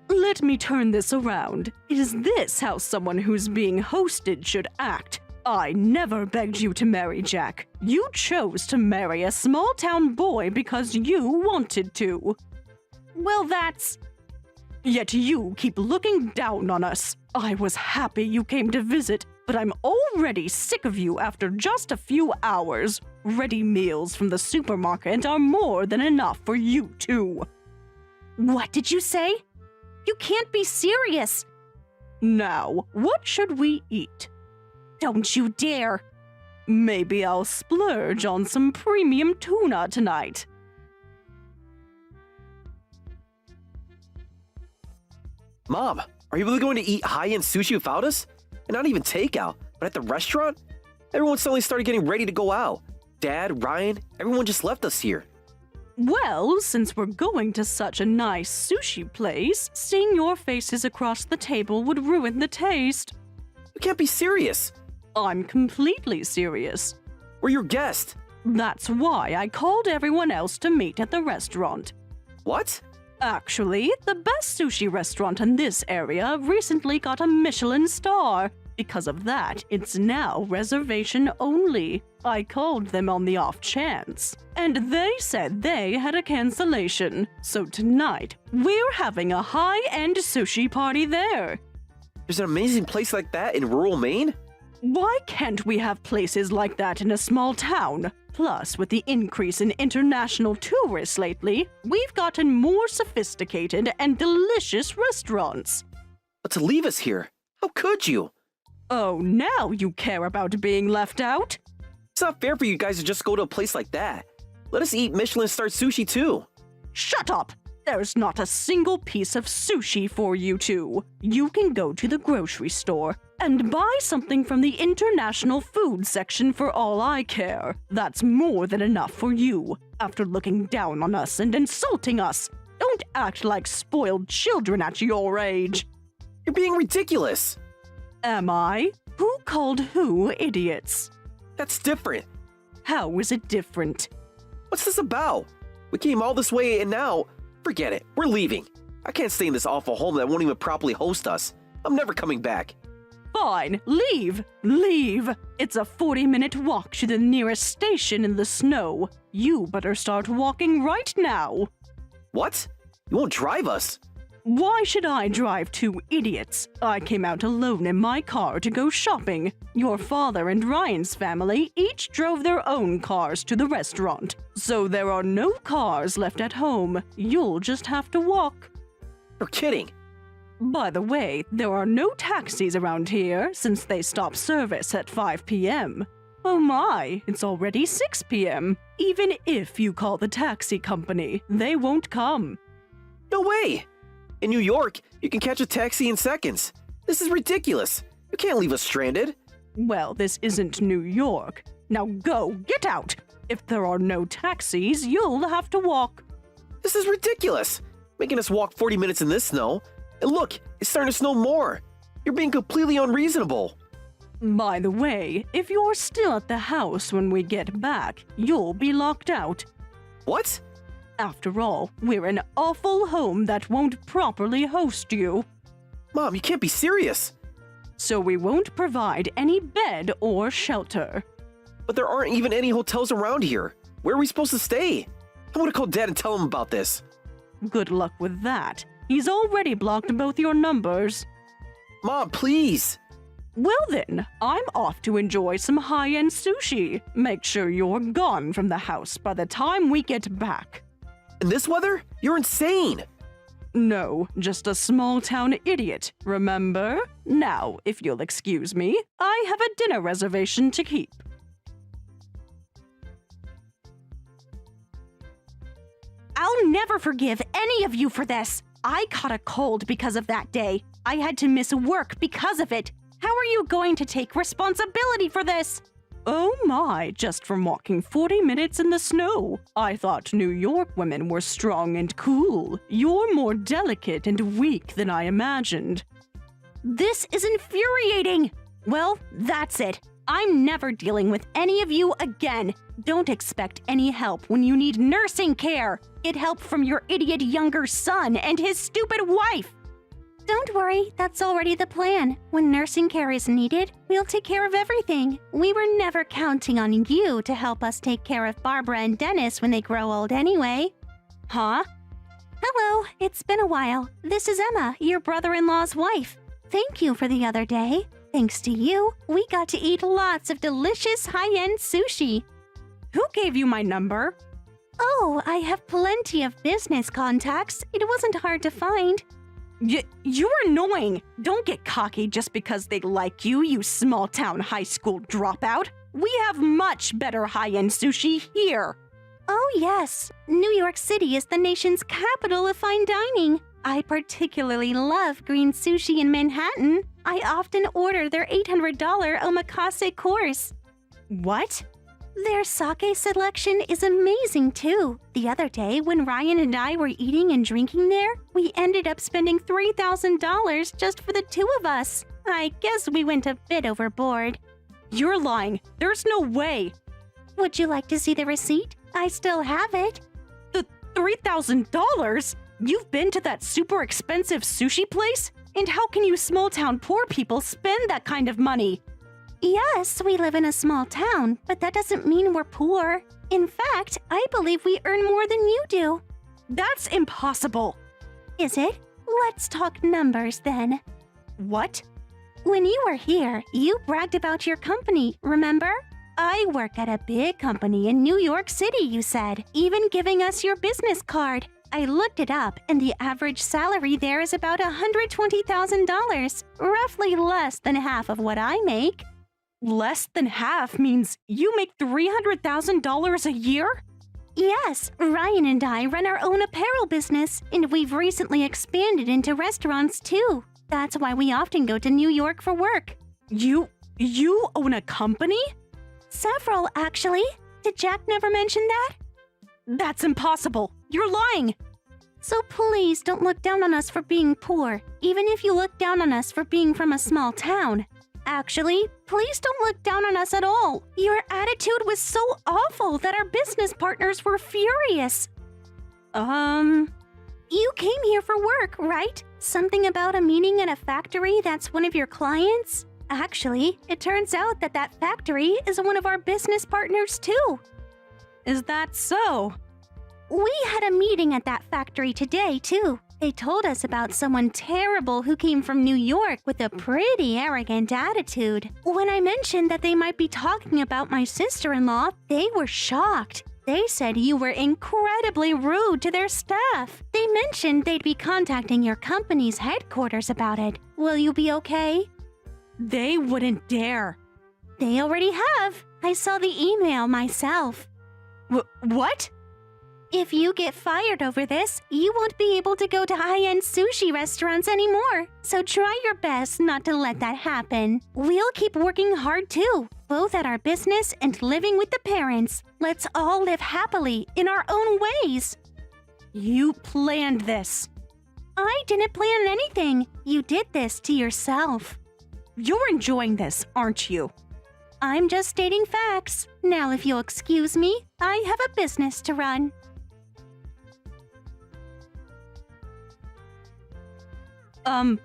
Speaker 2: Let me turn this around. Is this how someone who's being hosted should act? I never begged you to marry Jack. You chose to marry a small-town boy because you wanted to.
Speaker 1: Well, that's...
Speaker 2: Yet you keep looking down on us. I was happy you came to visit, but I'm already sick of you after just a few hours. Ready meals from the supermarket are more than enough for you two.
Speaker 1: What did you say? You can't be serious.
Speaker 2: Now, what should we eat?
Speaker 1: Don't you dare!
Speaker 2: Maybe I'll splurge on some premium tuna tonight.
Speaker 4: Mom, are you really going to eat high-end sushi without us? And not even takeout, but at the restaurant? Everyone suddenly started getting ready to go out. Dad, Ryan, everyone just left us here.
Speaker 2: Well, since we're going to such a nice sushi place, seeing your faces across the table would ruin the taste.
Speaker 4: You can't be serious.
Speaker 2: I'm completely serious.
Speaker 4: We're your guest.
Speaker 2: That's why I called everyone else to meet at the restaurant.
Speaker 4: What?
Speaker 2: Actually, the best sushi restaurant in this area recently got a Michelin star. Because of that, it's now reservation only. I called them on the off chance, and they said they had a cancellation. So tonight, we're having a high-end sushi party there.
Speaker 4: There's an amazing place like that in rural Maine?
Speaker 2: Why can't we have places like that in a small town? Plus, with the increase in international tourists lately, we've gotten more sophisticated and delicious restaurants.
Speaker 4: But to leave us here, how could you?
Speaker 2: Oh, now you care about being left out?
Speaker 4: It's not fair for you guys to just go to a place like that. Let us eat Michelin-starred sushi too.
Speaker 2: Shut up! There's not a single piece of sushi for you two. You can go to the grocery store and buy something from the international food section for all I care. That's more than enough for you. After looking down on us and insulting us, don't act like spoiled children at your age.
Speaker 4: You're being ridiculous.
Speaker 2: Am I? Who called who idiots?
Speaker 4: That's different.
Speaker 2: How is it different?
Speaker 4: What's this about? We came all this way and now, forget it. We're leaving. I can't stay in this awful home that won't even properly host us. I'm never coming back.
Speaker 2: Fine, leave! Leave! It's a 40-minute walk to the nearest station in the snow. You better start walking right now.
Speaker 4: What? You won't drive us?
Speaker 2: Why should I drive two idiots? I came out alone in my car to go shopping. Your father and Ryan's family each drove their own cars to the restaurant. So there are no cars left at home. You'll just have to walk.
Speaker 4: You're kidding.
Speaker 2: By the way, there are no taxis around here since they stop service at 5 p.m. Oh my, it's already 6 p.m. Even if you call the taxi company, they won't come.
Speaker 4: No way. In New York, you can catch a taxi in seconds. This is ridiculous. You can't leave us stranded.
Speaker 2: Well, this isn't New York. Now go, get out! If there are no taxis, you'll have to walk.
Speaker 4: This is ridiculous. Making us walk 40 minutes in this snow. And look, it's starting to snow more. You're being completely unreasonable.
Speaker 2: By the way, if you're still at the house when we get back, you'll be locked out.
Speaker 4: What?
Speaker 2: After all, we're an awful home that won't properly host you.
Speaker 4: Mom, you can't be serious.
Speaker 2: So we won't provide any bed or shelter.
Speaker 4: But there aren't even any hotels around here. Where are we supposed to stay? I want to call Dad and tell him about this.
Speaker 2: Good luck with that. He's already blocked both your numbers.
Speaker 4: Mom, please.
Speaker 2: Well then, I'm off to enjoy some high-end sushi. Make sure you're gone from the house by the time we get back.
Speaker 4: In this weather? You're insane.
Speaker 2: No, just a small-town idiot, remember? Now, if you'll excuse me, I have a dinner reservation to keep.
Speaker 1: I'll never forgive any of you for this. I caught a cold because of that day. I had to miss work because of it. How are you going to take responsibility for this?
Speaker 2: Oh my, just from walking 40 minutes in the snow. I thought New York women were strong and cool. You're more delicate and weak than I imagined.
Speaker 1: This is infuriating. Well, that's it. I'm never dealing with any of you again. Don't expect any help when you need nursing care. Get help from your idiot younger son and his stupid wife. Don't worry, that's already the plan. When nursing care is needed, we'll take care of everything. We were never counting on you to help us take care of Barbara and Dennis when they grow old anyway.
Speaker 2: Huh?
Speaker 1: Hello, it's been a while. This is Emma, your brother-in-law's wife. Thank you for the other day. Thanks to you, we got to eat lots of delicious high-end sushi.
Speaker 2: Who gave you my number?
Speaker 1: Oh, I have plenty of business contacts. It wasn't hard to find.
Speaker 2: You're annoying. Don't get cocky just because they like you, you small-town high school dropout. We have much better high-end sushi here.
Speaker 1: Oh yes, New York City is the nation's capital of fine dining. I particularly love green sushi in Manhattan. I often order their $800 omakase course.
Speaker 2: What?
Speaker 1: Their sake selection is amazing too. The other day, when Ryan and I were eating and drinking there, we ended up spending $3,000 just for the two of us. I guess we went a bit overboard.
Speaker 2: You're lying. There's no way.
Speaker 1: Would you like to see the receipt? I still have it.
Speaker 2: The $3,000? You've been to that super expensive sushi place? And how can you small-town poor people spend that kind of money?
Speaker 1: Yes, we live in a small town, but that doesn't mean we're poor. In fact, I believe we earn more than you do.
Speaker 2: That's impossible.
Speaker 1: Is it? Let's talk numbers then.
Speaker 2: What?
Speaker 1: When you were here, you bragged about your company, remember? I work at a big company in New York City, you said, even giving us your business card. I looked it up, and the average salary there is about $120,000, roughly less than half of what I make.
Speaker 2: Less than half means you make $300,000 a year?
Speaker 1: Yes, Ryan and I run our own apparel business, and we've recently expanded into restaurants too. That's why we often go to New York for work.
Speaker 2: You own a company?
Speaker 1: Several, actually. Did Jack never mention that?
Speaker 2: That's impossible. You're lying.
Speaker 1: So please don't look down on us for being poor, even if you look down on us for being from a small town. Actually, please don't look down on us at all. Your attitude was so awful that our business partners were furious. You came here for work, right? Something about a meeting at a factory that's one of your clients? Actually, it turns out that that factory is one of our business partners too.
Speaker 2: Is that so?
Speaker 1: We had a meeting at that factory today, too. They told us about someone terrible who came from New York with a pretty arrogant attitude. When I mentioned that they might be talking about my sister-in-law, they were shocked. They said you were incredibly rude to their staff. They mentioned they'd be contacting your company's headquarters about it. Will you be okay?
Speaker 2: They wouldn't dare.
Speaker 1: They already have. I saw the email myself.
Speaker 2: What?
Speaker 1: If you get fired over this, you won't be able to go to high-end sushi restaurants anymore. So try your best not to let that happen. We'll keep working hard too, both at our business and living with the parents. Let's all live happily in our own ways.
Speaker 2: You planned this.
Speaker 1: I didn't plan anything. You did this to yourself.
Speaker 2: You're enjoying this, aren't you?
Speaker 1: I'm just stating facts. Now, if you'll excuse me, I have a business to run.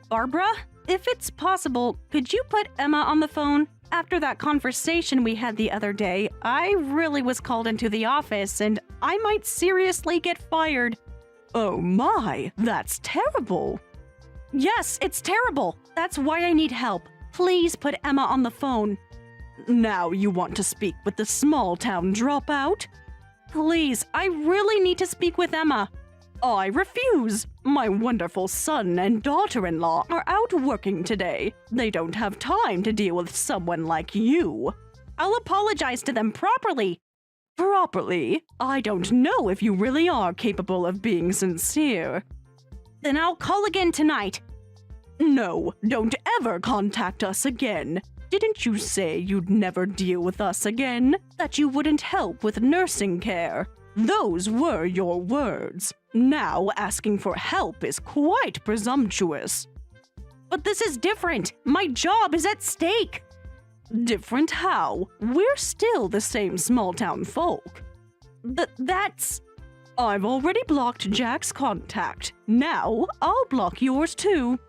Speaker 2: Barbara? If it's possible, could you put Emma on the phone? After that conversation we had the other day, I really was called into the office and I might seriously get fired. Oh my, that's terrible. Yes, it's terrible. That's why I need help. Please put Emma on the phone. Now you want to speak with the small-town dropout? Please, I really need to speak with Emma. I refuse. My wonderful son and daughter-in-law are out working today. They don't have time to deal with someone like you. I'll apologize to them properly. Properly? I don't know if you really are capable of being sincere. Then I'll call again tonight. No, don't ever contact us again. Didn't you say you'd never deal with us again? That you wouldn't help with nursing care? Those were your words. Now asking for help is quite presumptuous. But this is different. My job is at stake. Different how? We're still the same small-town folk. That's... I've already blocked Jack's contact. Now I'll block yours too.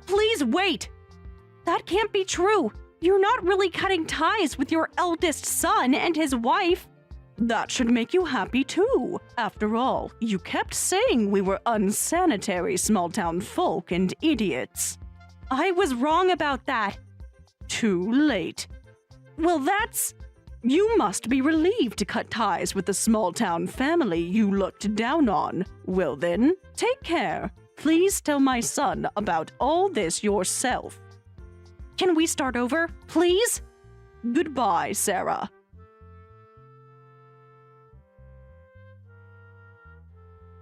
Speaker 2: Please wait. That can't be true. You're not really cutting ties with your eldest son and his wife. That should make you happy too. After all, you kept saying we were unsanitary small-town folk and idiots. I was wrong about that. Too late. Well, that's... You must be relieved to cut ties with the small-town family you looked down on. Well then, take care. Please tell my son about all this yourself. Can we start over, please? Goodbye, Sarah.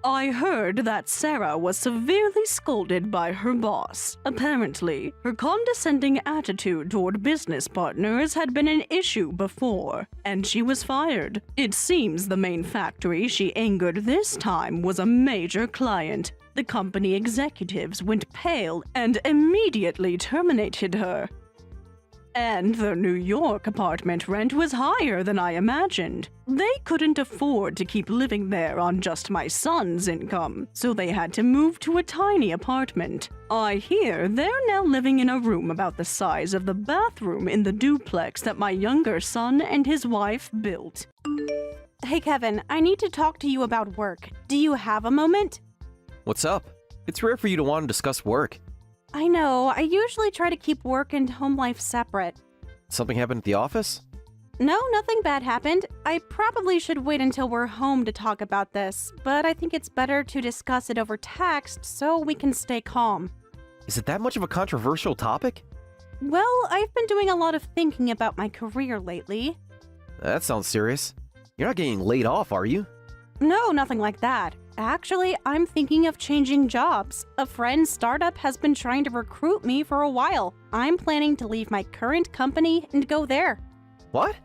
Speaker 2: I heard that Sarah was severely scolded by her boss. Apparently, her condescending attitude toward business partners had been an issue before, and she was fired. It seems the main factory she angered this time was a major client. The company executives went pale and immediately terminated her. And the New York apartment rent was higher than I imagined. They couldn't afford to keep living there on just my son's income, so they had to move to a tiny apartment. I hear they're now living in a room about the size of the bathroom in the duplex that my younger son and his wife built. Hey Kevin, I need to talk to you about work. Do you have a moment?
Speaker 4: What's up? It's rare for you to want to discuss work.
Speaker 2: I know, I usually try to keep work and home life separate.
Speaker 4: Something happened at the office?
Speaker 2: No, nothing bad happened. I probably should wait until we're home to talk about this, but I think it's better to discuss it over text so we can stay calm.
Speaker 4: Is it that much of a controversial topic?
Speaker 2: Well, I've been doing a lot of thinking about my career lately.
Speaker 4: That sounds serious. You're not getting laid off, are you?
Speaker 2: No, nothing like that. Actually, I'm thinking of changing jobs. A friend's startup has been trying to recruit me for a while. I'm planning to leave my current company and go there.
Speaker 4: What?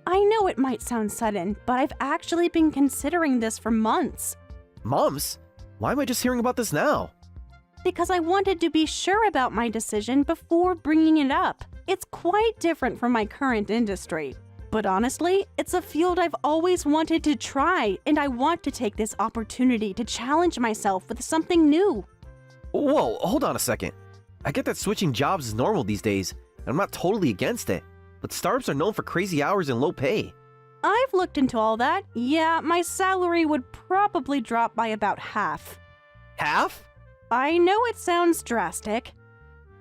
Speaker 2: I know it might sound sudden, but I've actually been considering this for months.
Speaker 4: Mums? Why am I just hearing about this now?
Speaker 2: Because I wanted to be sure about my decision before bringing it up. It's quite different from my current industry. But honestly, it's a field I've always wanted to try, and I want to take this opportunity to challenge myself with something new.
Speaker 4: Whoa, hold on a second. I get that switching jobs is normal these days, and I'm not totally against it. But startups are known for crazy hours and low pay.
Speaker 2: I've looked into all that. Yeah, my salary would probably drop by about half.
Speaker 4: Half?
Speaker 2: I know it sounds drastic.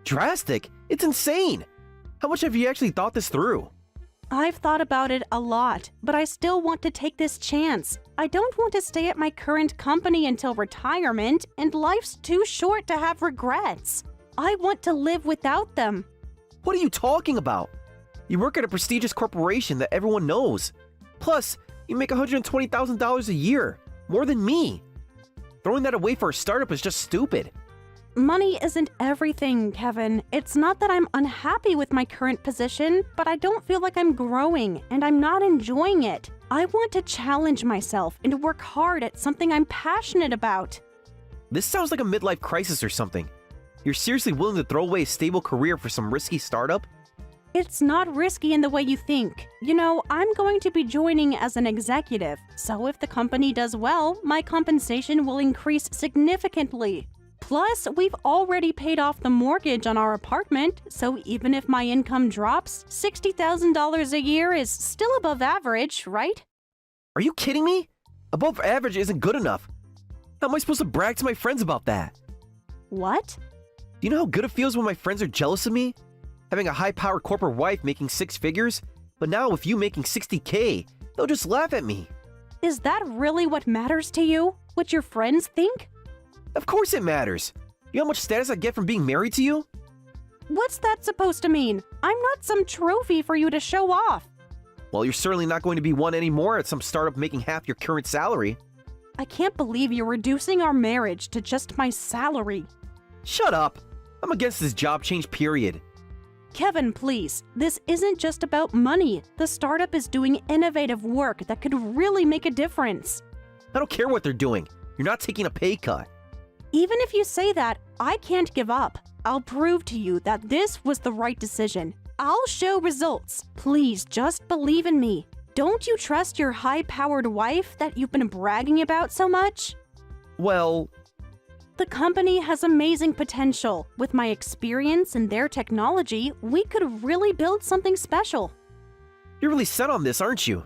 Speaker 4: Drastic? It's insane! How much have you actually thought this through?
Speaker 2: I've thought about it a lot, but I still want to take this chance. I don't want to stay at my current company until retirement, and life's too short to have regrets. I want to live without them.
Speaker 4: What are you talking about? You work at a prestigious corporation that everyone knows. Plus, you make $120,000 a year. More than me. Throwing that away for a startup is just stupid.
Speaker 2: Money isn't everything, Kevin. It's not that I'm unhappy with my current position, but I don't feel like I'm growing, and I'm not enjoying it. I want to challenge myself and work hard at something I'm passionate about.
Speaker 4: This sounds like a midlife crisis or something. You're seriously willing to throw away a stable career for some risky startup?
Speaker 2: It's not risky in the way you think. You know, I'm going to be joining as an executive, so if the company does well, my compensation will increase significantly. Plus, we've already paid off the mortgage on our apartment, so even if my income drops, $60,000 a year is still above average, right?
Speaker 4: Are you kidding me? Above average isn't good enough. How am I supposed to brag to my friends about that?
Speaker 2: What?
Speaker 4: Do you know how good it feels when my friends are jealous of me? Having a high-powered corporate wife making 6 figures, but now with you making $60K, they'll just laugh at me.
Speaker 2: Is that really what matters to you? What your friends think?
Speaker 4: Of course it matters. You know how much status I get from being married to you?
Speaker 2: What's that supposed to mean? I'm not some trophy for you to show off.
Speaker 4: Well, you're certainly not going to be one anymore at some startup making half your current salary.
Speaker 2: I can't believe you're reducing our marriage to just my salary.
Speaker 4: Shut up. I'm against this job change, period.
Speaker 2: Kevin, please. This isn't just about money. The startup is doing innovative work that could really make a difference.
Speaker 4: I don't care what they're doing. You're not taking a pay cut.
Speaker 2: Even if you say that, I can't give up. I'll prove to you that this was the right decision. I'll show results. Please, just believe in me. Don't you trust your high-powered wife that you've been bragging about so much?
Speaker 4: Well,
Speaker 2: The company has amazing potential. With my experience and their technology, we could really build something special.
Speaker 4: you're really set on this, aren't you?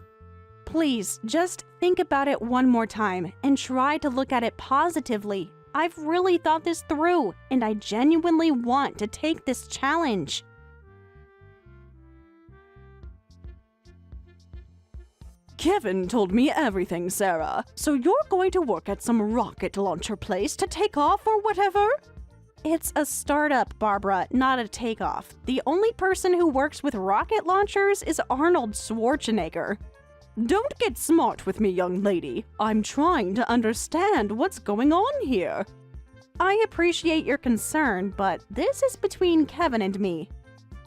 Speaker 2: Please, just think about it one more time and try to look at it positively. I've really thought this through, and I genuinely want to take this challenge. Kevin told me everything, Sarah. So you're going to work at some rocket launcher place to take off or whatever? It's a startup, Barbara, not a takeoff. The only person who works with rocket launchers is Arnold Schwarzenegger. Don't get smart with me, young lady. I'm trying to understand what's going on here. I appreciate your concern, but this is between Kevin and me.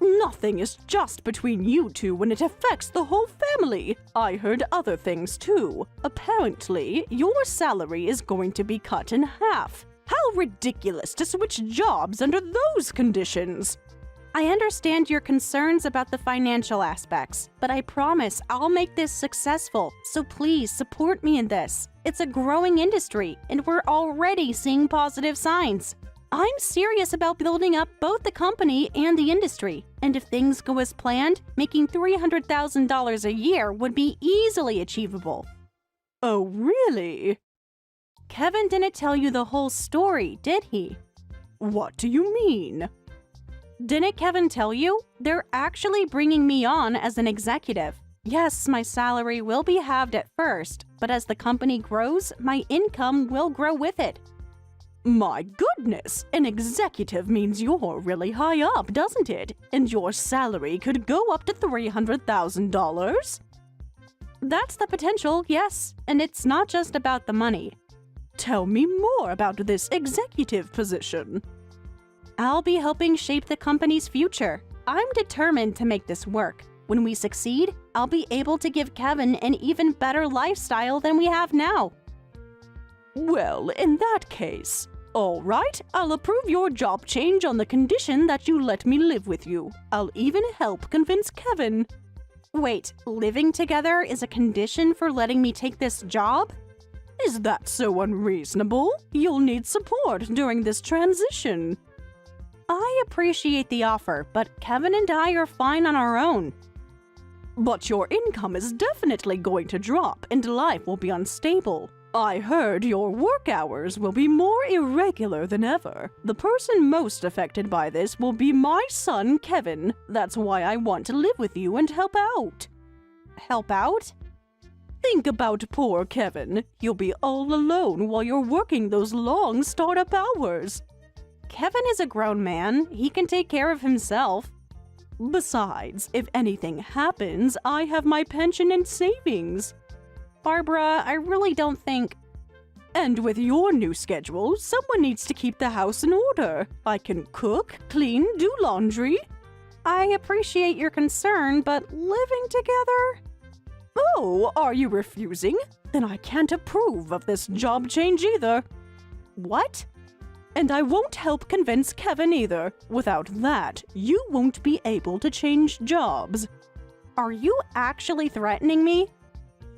Speaker 2: Nothing is just between you two when it affects the whole family. I heard other things too. Apparently, your salary is going to be cut in half. How ridiculous to switch jobs under those conditions. I understand your concerns about the financial aspects, but I promise I'll make this successful, so please support me in this. It's a growing industry, and we're already seeing positive signs. I'm serious about building up both the company and the industry, and if things go as planned, making $300,000 a year would be easily achievable. Oh, really? Kevin didn't tell you the whole story, did he? What do you mean? Didn't Kevin tell you? They're actually bringing me on as an executive. Yes, my salary will be halved at first, but as the company grows, my income will grow with it. My goodness, an executive means you're really high up, doesn't it? And your salary could go up to $300,000? That's the potential, yes. And it's not just about the money. Tell me more about this executive position. I'll be helping shape the company's future. I'm determined to make this work. When we succeed, I'll be able to give Kevin an even better lifestyle than we have now. Well, in that case, all right, I'll approve your job change on the condition that you let me live with you. I'll even help convince Kevin. Wait, living together is a condition for letting me take this job? Is that so unreasonable? You'll need support during this transition. I appreciate the offer, but Kevin and I are fine on our own. But your income is definitely going to drop and life will be unstable. I heard your work hours will be more irregular than ever. The person most affected by this will be my son, Kevin. That's why I want to live with you and help out. Help out? Think about poor Kevin. You'll be all alone while you're working those long startup hours. Kevin is a grown man. He can take care of himself. Besides, if anything happens, I have my pension and savings. Barbara, I really don't think... And with your new schedule, someone needs to keep the house in order. I can cook, clean, do laundry. I appreciate your concern, but living together? Oh, are you refusing? Then I can't approve of this job change either. What? And I won't help convince Kevin either. Without that, you won't be able to change jobs. Are you actually threatening me?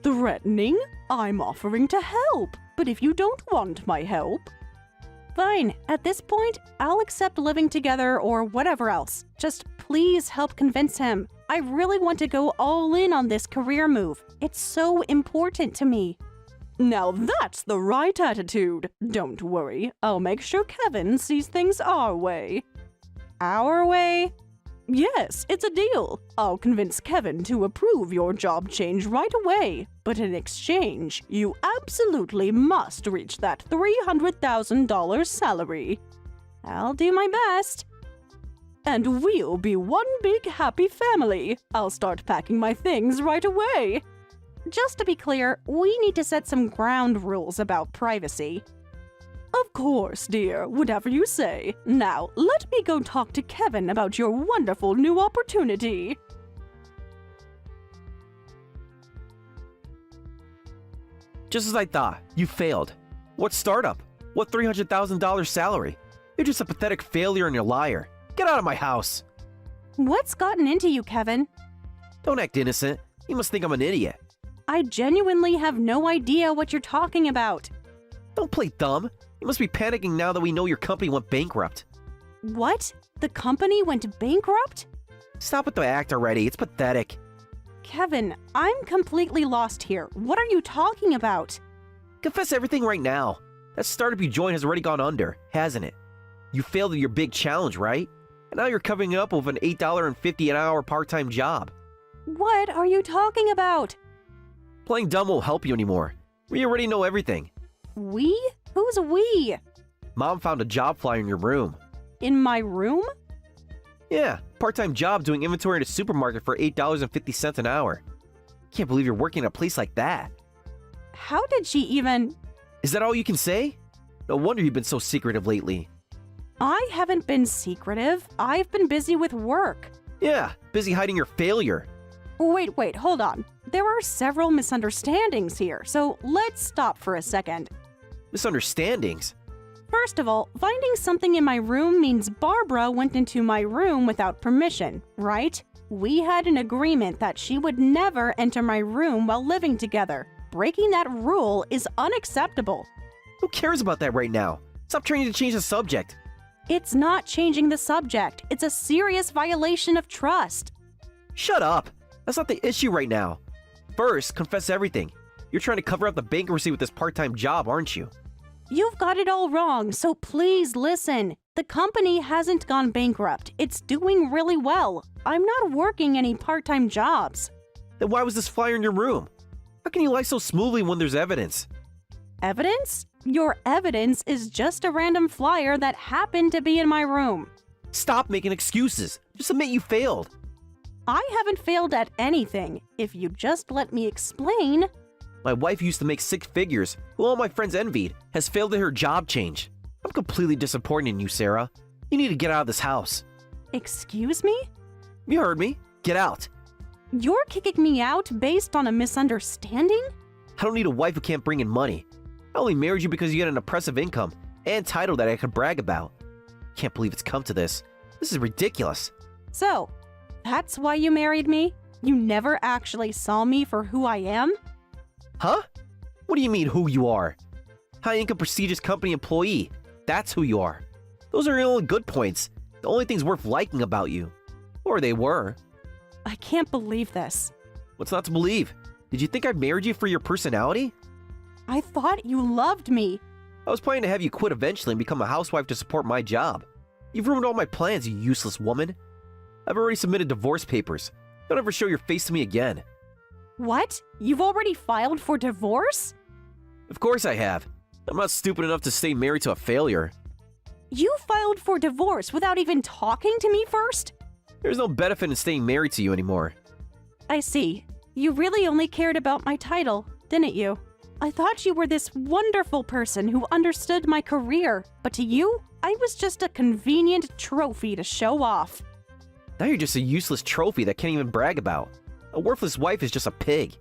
Speaker 2: Threatening? I'm offering to help. But if you don't want my help... Fine. At this point, I'll accept living together or whatever else. Just please help convince him. I really want to go all in on this career move. It's so important to me. Now that's the right attitude. Don't worry, I'll make sure Kevin sees things our way. Our way? Yes, it's a deal. I'll convince Kevin to approve your job change right away. But in exchange, you absolutely must reach that $300,000 salary. I'll do my best. And we'll be one big happy family. I'll start packing my things right away. Just to be clear, we need to set some ground rules about privacy. Of course, dear, whatever you say. Now, let me go talk to Kevin about your wonderful new opportunity.
Speaker 4: Just as I thought, you failed. What startup? What $300,000 salary? You're just a pathetic failure and a liar. Get out of my house.
Speaker 2: What's gotten into you, Kevin?
Speaker 4: Don't act innocent. You must think I'm an idiot.
Speaker 2: I genuinely have no idea what you're talking about.
Speaker 4: Don't play dumb. You must be panicking now that we know your company went bankrupt.
Speaker 2: What? The company went bankrupt?
Speaker 4: Stop with the act already. It's pathetic.
Speaker 2: Kevin, I'm completely lost here. What are you talking about?
Speaker 4: Confess everything right now. That startup you joined has already gone under, hasn't it? You failed at your big challenge, right? And now you're covering it up with an $8.50 an hour part-time job.
Speaker 2: What are you talking about?
Speaker 4: Playing dumb won't help you anymore. We already know everything.
Speaker 2: We? Who's we?
Speaker 4: Mom found a job flyer in your room.
Speaker 2: In my room?
Speaker 4: Yeah, part-time job doing inventory at a supermarket for $8.50 an hour. Can't believe you're working at a place like that.
Speaker 2: How did she even...
Speaker 4: Is that all you can say? No wonder you've been so secretive lately.
Speaker 2: I haven't been secretive. I've been busy with work.
Speaker 4: Yeah, busy hiding your failure.
Speaker 2: Wait, hold on. There are several misunderstandings here, so let's stop for a second.
Speaker 4: Misunderstandings?
Speaker 2: First of all, finding something in my room means Barbara went into my room without permission, right? We had an agreement that she would never enter my room while living together. Breaking that rule is unacceptable.
Speaker 4: Who cares about that right now? Stop trying to change the subject.
Speaker 2: It's not changing the subject. It's a serious violation of trust.
Speaker 4: Shut up. That's not the issue right now. First, confess everything. You're trying to cover up the bankruptcy with this part-time job, aren't you?
Speaker 2: You've got it all wrong, so please listen. The company hasn't gone bankrupt. It's doing really well. I'm not working any part-time jobs.
Speaker 4: Then why was this flyer in your room? How can you lie so smoothly when there's evidence?
Speaker 2: Evidence? Your evidence is just a random flyer that happened to be in my room.
Speaker 4: Stop making excuses. Just admit you failed.
Speaker 2: I haven't failed at anything. If you just let me explain.
Speaker 4: My wife used to make six figures, who all my friends envied, has failed at her job change. I'm completely disappointed in you, Sarah. You need to get out of this house.
Speaker 2: Excuse me?
Speaker 4: You heard me. Get out.
Speaker 2: You're kicking me out based on a misunderstanding?
Speaker 4: I don't need a wife who can't bring in money. I only married you because you get an impressive income and title that I could brag about. Can't believe it's come to this. This is ridiculous.
Speaker 2: So, that's why you married me? You never actually saw me for who I am?
Speaker 4: Huh? What do you mean who you are? High-income prestigious company employee. That's who you are. Those are your only good points. The only things worth liking about you. Or they were.
Speaker 2: I can't believe this.
Speaker 4: What's not to believe? Did you think I married you for your personality?
Speaker 2: I thought you loved me.
Speaker 4: I was planning to have you quit eventually and become a housewife to support my job. You've ruined all my plans, you useless woman. I've already submitted divorce papers. Don't ever show your face to me again.
Speaker 2: What? You've already filed for divorce?
Speaker 4: Of course I have. I'm not stupid enough to stay married to a failure.
Speaker 2: You filed for divorce without even talking to me first?
Speaker 4: There's no benefit in staying married to you anymore.
Speaker 2: I see. You really only cared about my title, didn't you? I thought you were this wonderful person who understood my career, but to you, I was just a convenient trophy to show off.
Speaker 4: Now you're just a useless trophy that can't even brag about. A worthless wife is just a pig.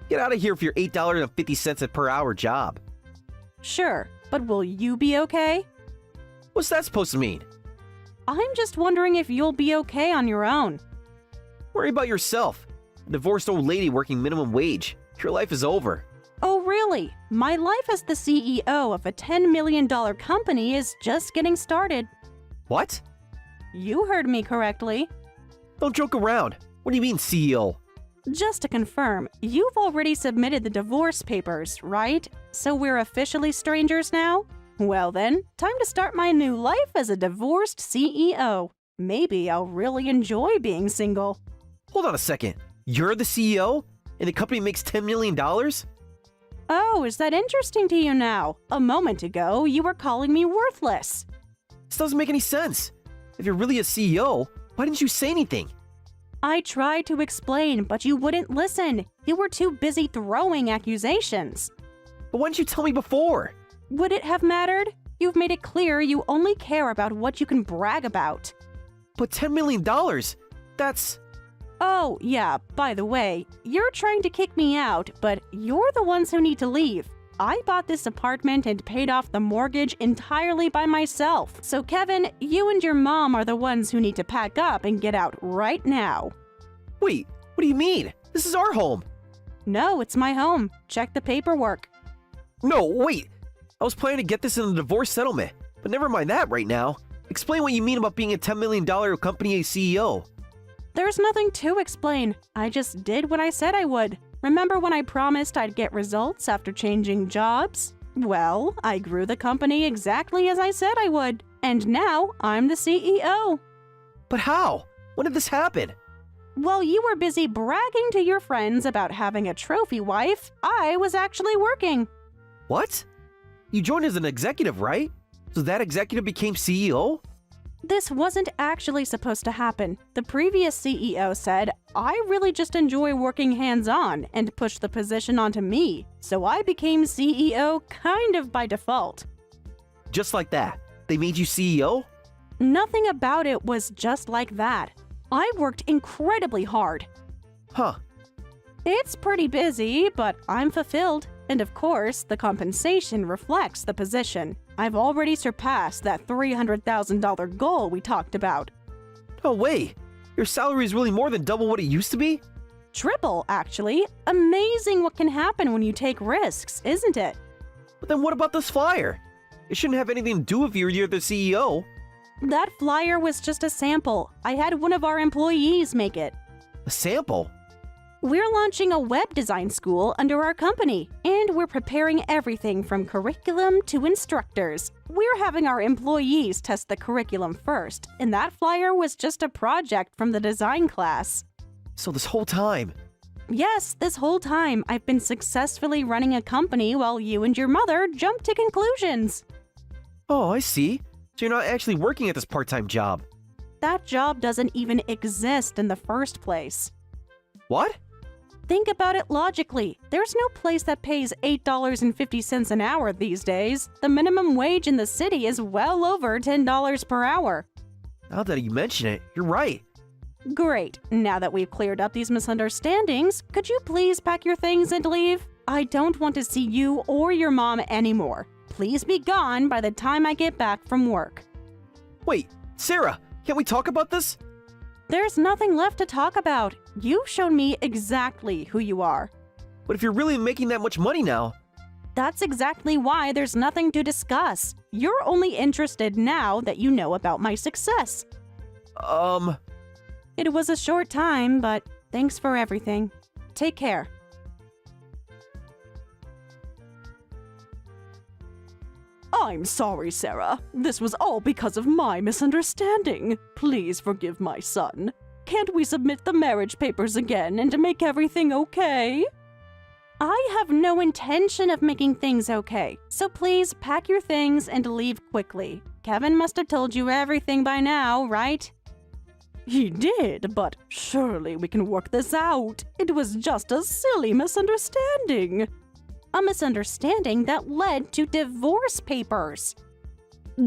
Speaker 4: Get out of here for your $8.50 per hour job.
Speaker 2: Sure, but will you be okay?
Speaker 4: What's that supposed to mean?
Speaker 2: I'm just wondering if you'll be okay on your own.
Speaker 4: Worry about yourself. A divorced old lady working minimum wage. Your life is over.
Speaker 2: Oh, really? My life as the CEO of a $10 million company is just getting started.
Speaker 4: What?
Speaker 2: You heard me correctly.
Speaker 4: Don't joke around. What do you mean, CEO?
Speaker 2: Just to confirm, you've already submitted the divorce papers, right? So we're officially strangers now? Well then, time to start my new life as a divorced CEO. Maybe I'll really enjoy being single.
Speaker 4: Hold on a second. You're the CEO? And the company makes $10 million?
Speaker 2: Oh, is that interesting to you now? A moment ago, you were calling me worthless.
Speaker 4: This doesn't make any sense. If you're really a CEO, why didn't you say anything?
Speaker 2: I tried to explain, but you wouldn't listen. You were too busy throwing accusations.
Speaker 4: But why didn't you tell me before?
Speaker 2: Would it have mattered? You've made it clear you only care about what you can brag about.
Speaker 4: But $10 million? That's...
Speaker 2: Oh, yeah, by the way, you're trying to kick me out, but you're the ones who need to leave. I bought this apartment and paid off the mortgage entirely by myself. So Kevin, you and your mom are the ones who need to pack up and get out right now.
Speaker 4: Wait, what do you mean? This is our home.
Speaker 2: No, it's my home. Check the paperwork.
Speaker 4: No, wait. I was planning to get this in a divorce settlement, but never mind that right now. Explain what you mean about being a $10 million company CEO.
Speaker 2: There's nothing to explain. I just did what I said I would. Remember when I promised I'd get results after changing jobs? Well, I grew the company exactly as I said I would. And now I'm the CEO.
Speaker 4: But how? When did this happen?
Speaker 2: While you were busy bragging to your friends about having a trophy wife, I was actually working.
Speaker 4: What? You joined as an executive, right? So that executive became CEO?
Speaker 2: This wasn't actually supposed to happen. The previous CEO said, I really just enjoy working hands-on and pushed the position onto me, so I became CEO kind of by default.
Speaker 4: Just like that. They made you CEO?
Speaker 2: Nothing about it was just like that. I worked incredibly hard.
Speaker 4: Huh.
Speaker 2: It's pretty busy, but I'm fulfilled. And of course, the compensation reflects the position. I've already surpassed that $300,000 goal we talked about.
Speaker 4: No way. Your salary is really more than double what it used to be?
Speaker 2: Triple, actually. Amazing what can happen when you take risks, isn't it?
Speaker 4: But then what about this flyer? It shouldn't have anything to do with you. You're the CEO.
Speaker 2: That flyer was just a sample. I had one of our employees make it.
Speaker 4: A sample?
Speaker 2: We're launching a web design school under our company, and we're preparing everything from curriculum to instructors. We're having our employees test the curriculum first, and that flyer was just a project from the design class.
Speaker 4: So this whole time...
Speaker 2: Yes, this whole time I've been successfully running a company while you and your mother jumped to conclusions.
Speaker 4: Oh, I see. So you're not actually working at this part-time job.
Speaker 2: that job doesn't even exist in the first place.
Speaker 4: What?
Speaker 2: Think about it logically. There's no place that pays $8.50 an hour these days. The minimum wage in the city is well over $10 per hour.
Speaker 4: Now that you mention it, you're right.
Speaker 2: Great. Now that we've cleared up these misunderstandings, could you please pack your things and leave? I don't want to see you or your mom anymore. Please be gone by the time I get back from work.
Speaker 4: Wait, Sarah, can't we talk about this?
Speaker 2: There's nothing left to talk about. You've shown me exactly who you are.
Speaker 4: But if you're really making that much money now,
Speaker 2: That's exactly why there's nothing to discuss. You're only interested now that you know about my success. It was a short time, but thanks for everything. Take care. I'm sorry, Sarah. This was all because of my misunderstanding. Please forgive my son. Can't we submit the marriage papers again and make everything okay? I have no intention of making things okay, so please pack your things and leave quickly. Kevin must have told you everything by now, right? He did, but surely we can work this out. It was just a silly misunderstanding. A misunderstanding that led to divorce papers.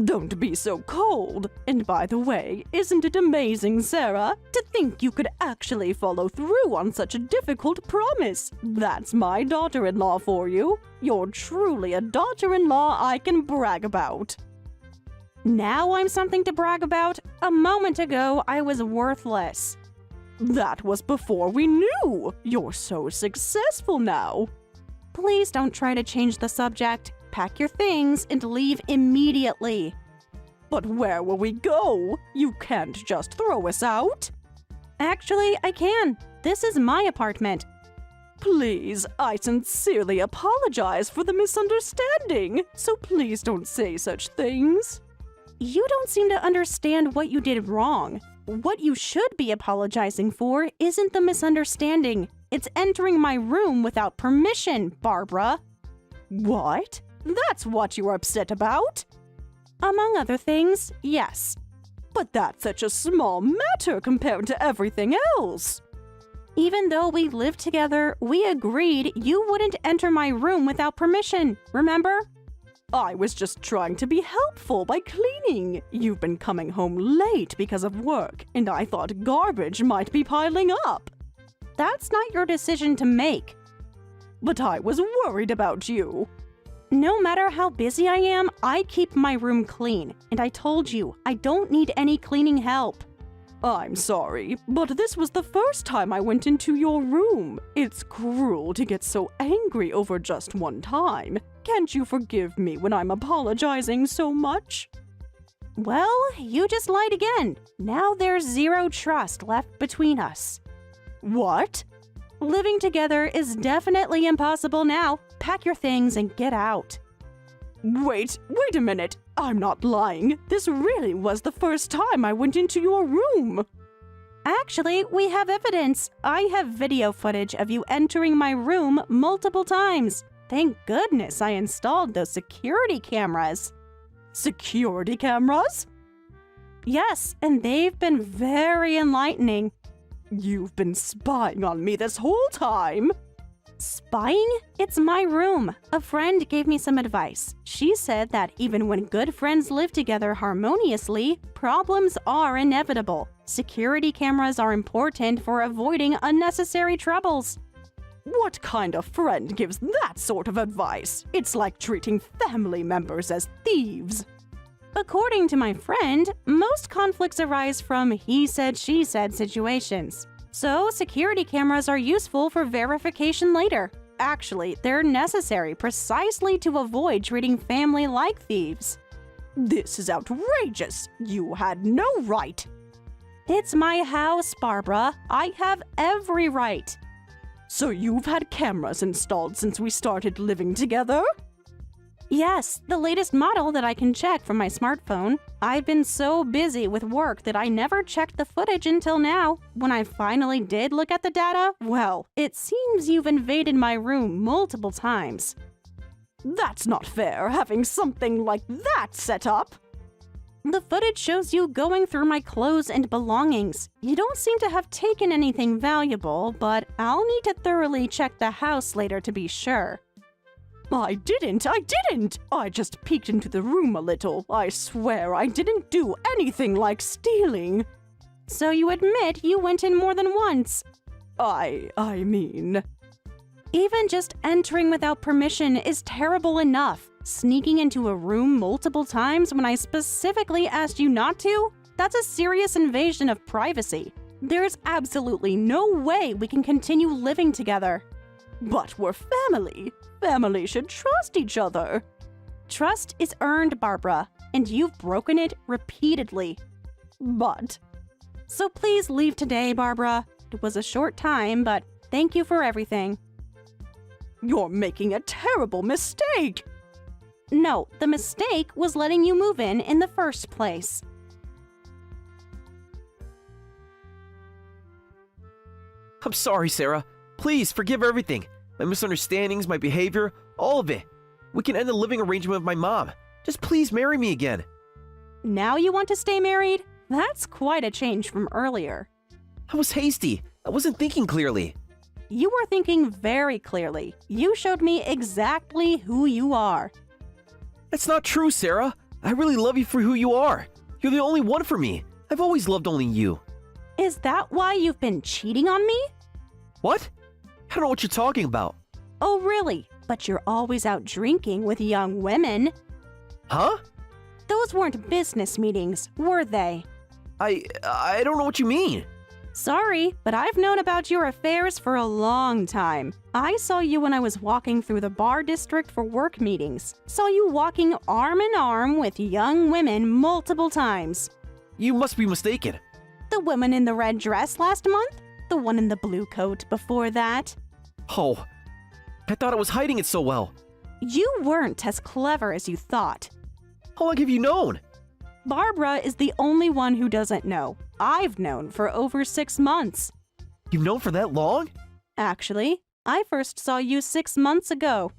Speaker 2: Don't be so cold. And by the way, isn't it amazing, Sarah, to think you could actually follow through on such a difficult promise? That's my daughter-in-law for you. You're truly a daughter-in-law I can brag about. Now I'm something to brag about? A moment ago, I was worthless. That was before we knew. You're so successful now. Please don't try to change the subject. Pack your things and leave immediately. But where will we go? You can't just throw us out. Actually, I can. This is my apartment. Please, I sincerely apologize for the misunderstanding, so please don't say such things. You don't seem to understand what you did wrong. What you should be apologizing for isn't the misunderstanding. It's entering my room without permission, Barbara. What? That's what you're upset about? Among other things, yes. But that's such a small matter compared to everything else. Even though we lived together, we agreed you wouldn't enter my room without permission, remember? I was just trying to be helpful by cleaning. You've been coming home late because of work, and I thought garbage might be piling up. That's not your decision to make. But I was worried about you. No matter how busy I am, I keep my room clean, and I told you I don't need any cleaning help. I'm sorry, but this was the first time I went into your room. It's cruel to get so angry over just one time. Can't you forgive me when I'm apologizing so much? Well, you just lied again. Now there's zero trust left between us. What? Living together is definitely impossible now. Pack your things and get out. Wait a minute. I'm not lying. This really was the first time I went into your room. Actually, we have evidence. I have video footage of you entering my room multiple times. Thank goodness I installed those security cameras. Security cameras? Yes, and they've been very enlightening. You've been spying on me this whole time. Spying? It's my room. A friend gave me some advice. She said that even when good friends live together harmoniously, problems are inevitable. Security cameras are important for avoiding unnecessary troubles. What kind of friend gives that sort of advice? It's like treating family members as thieves. According to my friend, most conflicts arise from he said, she said situations. So, security cameras are useful for verification later. Actually, they're necessary precisely to avoid treating family like thieves. This is outrageous. You had no right. It's my house, Barbara. I have every right. So you've had cameras installed since we started living together? Yes, the latest model that I can check from my smartphone. I've been so busy with work that I never checked the footage until now. When I finally did look at the data, well, it seems you've invaded my room multiple times. That's not fair, having something like that set up. The footage shows you going through my clothes and belongings. You don't seem to have taken anything valuable, but I'll need to thoroughly check the house later to be sure. I didn't! I just peeked into the room a little. I swear I didn't do anything like stealing. So you admit you went in more than once? I mean... Even just entering without permission is terrible enough. Sneaking into a room multiple times when I specifically asked you not to? That's a serious invasion of privacy. There's absolutely no way we can continue living together. But we're family. Family should trust each other. Trust is earned, Barbara, and you've broken it repeatedly. But... So please leave today, Barbara. It was a short time, but thank you for everything. You're making a terrible mistake! No, the mistake was letting you move in the first place.
Speaker 4: I'm sorry, Sarah. Please forgive everything. My misunderstandings, my behavior, all of it. We can end the living arrangement with my mom. Just please marry me again.
Speaker 2: Now you want to stay married? That's quite a change from earlier.
Speaker 4: I was hasty. I wasn't thinking clearly.
Speaker 2: You were thinking very clearly. You showed me exactly who you are.
Speaker 4: That's not true, Sarah. I really love you for who you are. You're the only one for me. I've always loved only you.
Speaker 2: Is that why you've been cheating on me?
Speaker 4: What? I don't know what you're talking about.
Speaker 2: Oh, really? But you're always out drinking with young women.
Speaker 4: Huh?
Speaker 2: Those weren't business meetings, were they?
Speaker 4: I don't know what you mean.
Speaker 2: Sorry, but I've known about your affairs for a long time. I saw you when I was walking through the bar district for work meetings. Saw you walking arm in arm with young women multiple times.
Speaker 4: You must be mistaken.
Speaker 2: The woman in the red dress last month? The one in the blue coat before that?
Speaker 4: Oh, I thought I was hiding it so well.
Speaker 2: You weren't as clever as you thought.
Speaker 4: How long have you known?
Speaker 2: Barbara is the only one who doesn't know. I've known for over 6 months.
Speaker 4: You've known for that long?
Speaker 2: Actually, I first saw you 6 months ago.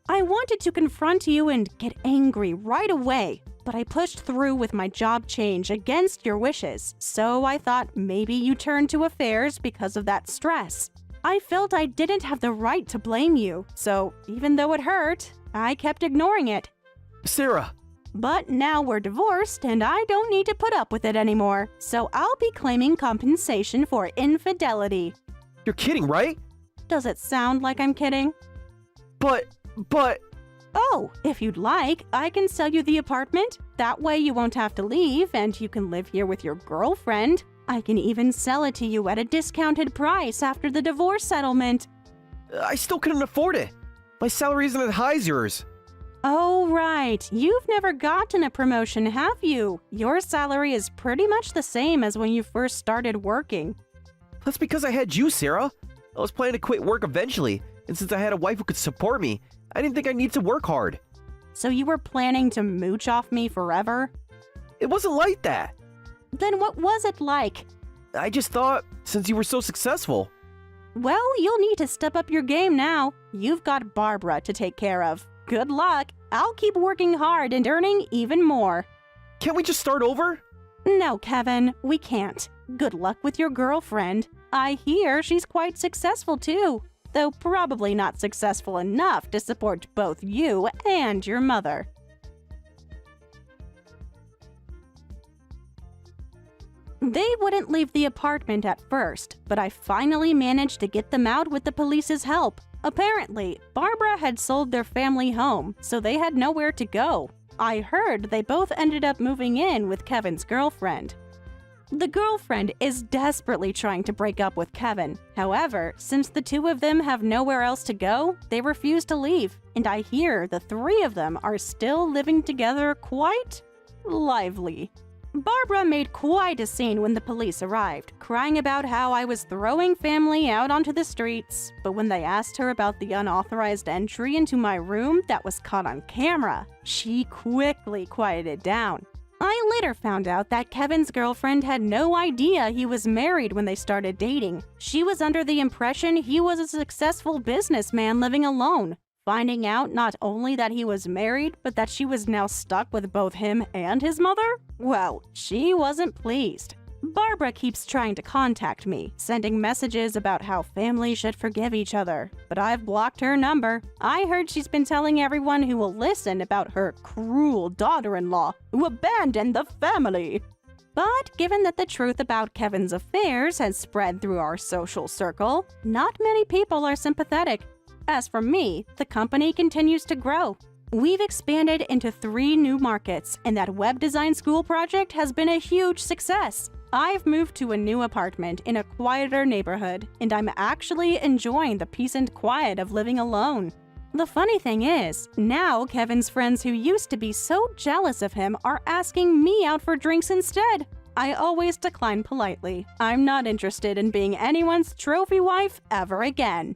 Speaker 2: I wanted to confront you and get angry right away, but I pushed through with my job change against your wishes, so I thought maybe you turned to affairs because of that stress. I felt I didn't have the right to blame you, so even though it hurt, I kept ignoring it.
Speaker 4: Sarah!
Speaker 2: But now we're divorced and I don't need to put up with it anymore, so I'll be claiming compensation for infidelity.
Speaker 4: You're kidding, right?
Speaker 2: Does it sound like I'm kidding?
Speaker 4: But...
Speaker 2: Oh, if you'd like, I can sell you the apartment. That way you won't have to leave and you can live here with your girlfriend. I can even sell it to you at a discounted price after the divorce settlement.
Speaker 4: I still couldn't afford it. My salary isn't as high as yours.
Speaker 2: Oh, right. You've never gotten a promotion, have you? Your salary is pretty much the same as when you first started working.
Speaker 4: That's because I had you, Sarah. I was planning to quit work eventually, and since I had a wife who could support me, I didn't think I needed to work hard.
Speaker 2: So you were planning to mooch off me forever?
Speaker 4: It wasn't like that.
Speaker 2: Then what was it like?
Speaker 4: I just thought, since you were so successful...
Speaker 2: Well, you'll need to step up your game now. You've got Barbara to take care of. Good luck. I'll keep working hard and earning even more.
Speaker 4: Can't we just start over?
Speaker 2: No, Kevin, we can't. Good luck with your girlfriend. I hear she's quite successful too, though probably not successful enough to support both you and your mother. They wouldn't leave the apartment at first, but I finally managed to get them out with the police's help. Apparently, Barbara had sold their family home, so they had nowhere to go. I heard they both ended up moving in with Kevin's girlfriend. The girlfriend is desperately trying to break up with Kevin. However, since the two of them have nowhere else to go, they refuse to leave, and I hear the three of them are still living together quite lively. Barbara made quite a scene when the police arrived, crying about how I was throwing family out onto the streets. But when they asked her about the unauthorized entry into my room that was caught on camera, she quickly quieted down. I later found out that Kevin's girlfriend had no idea he was married when they started dating. She was under the impression he was a successful businessman living alone. finding out not only that he was married, but that she was now stuck with both him and his mother? Well, she wasn't pleased. Barbara keeps trying to contact me, sending messages about how families should forgive each other, but I've blocked her number. I heard she's been telling everyone who will listen about her cruel daughter-in-law who abandoned the family. But given that the truth about Kevin's affairs has spread through our social circle, not many people are sympathetic. As for me, the company continues to grow. We've expanded into 3 new markets, and that web design school project has been a huge success. I've moved to a new apartment in a quieter neighborhood, and I'm actually enjoying the peace and quiet of living alone. The funny thing is, now Kevin's friends who used to be so jealous of him are asking me out for drinks instead. I always decline politely. I'm not interested in being anyone's trophy wife ever again.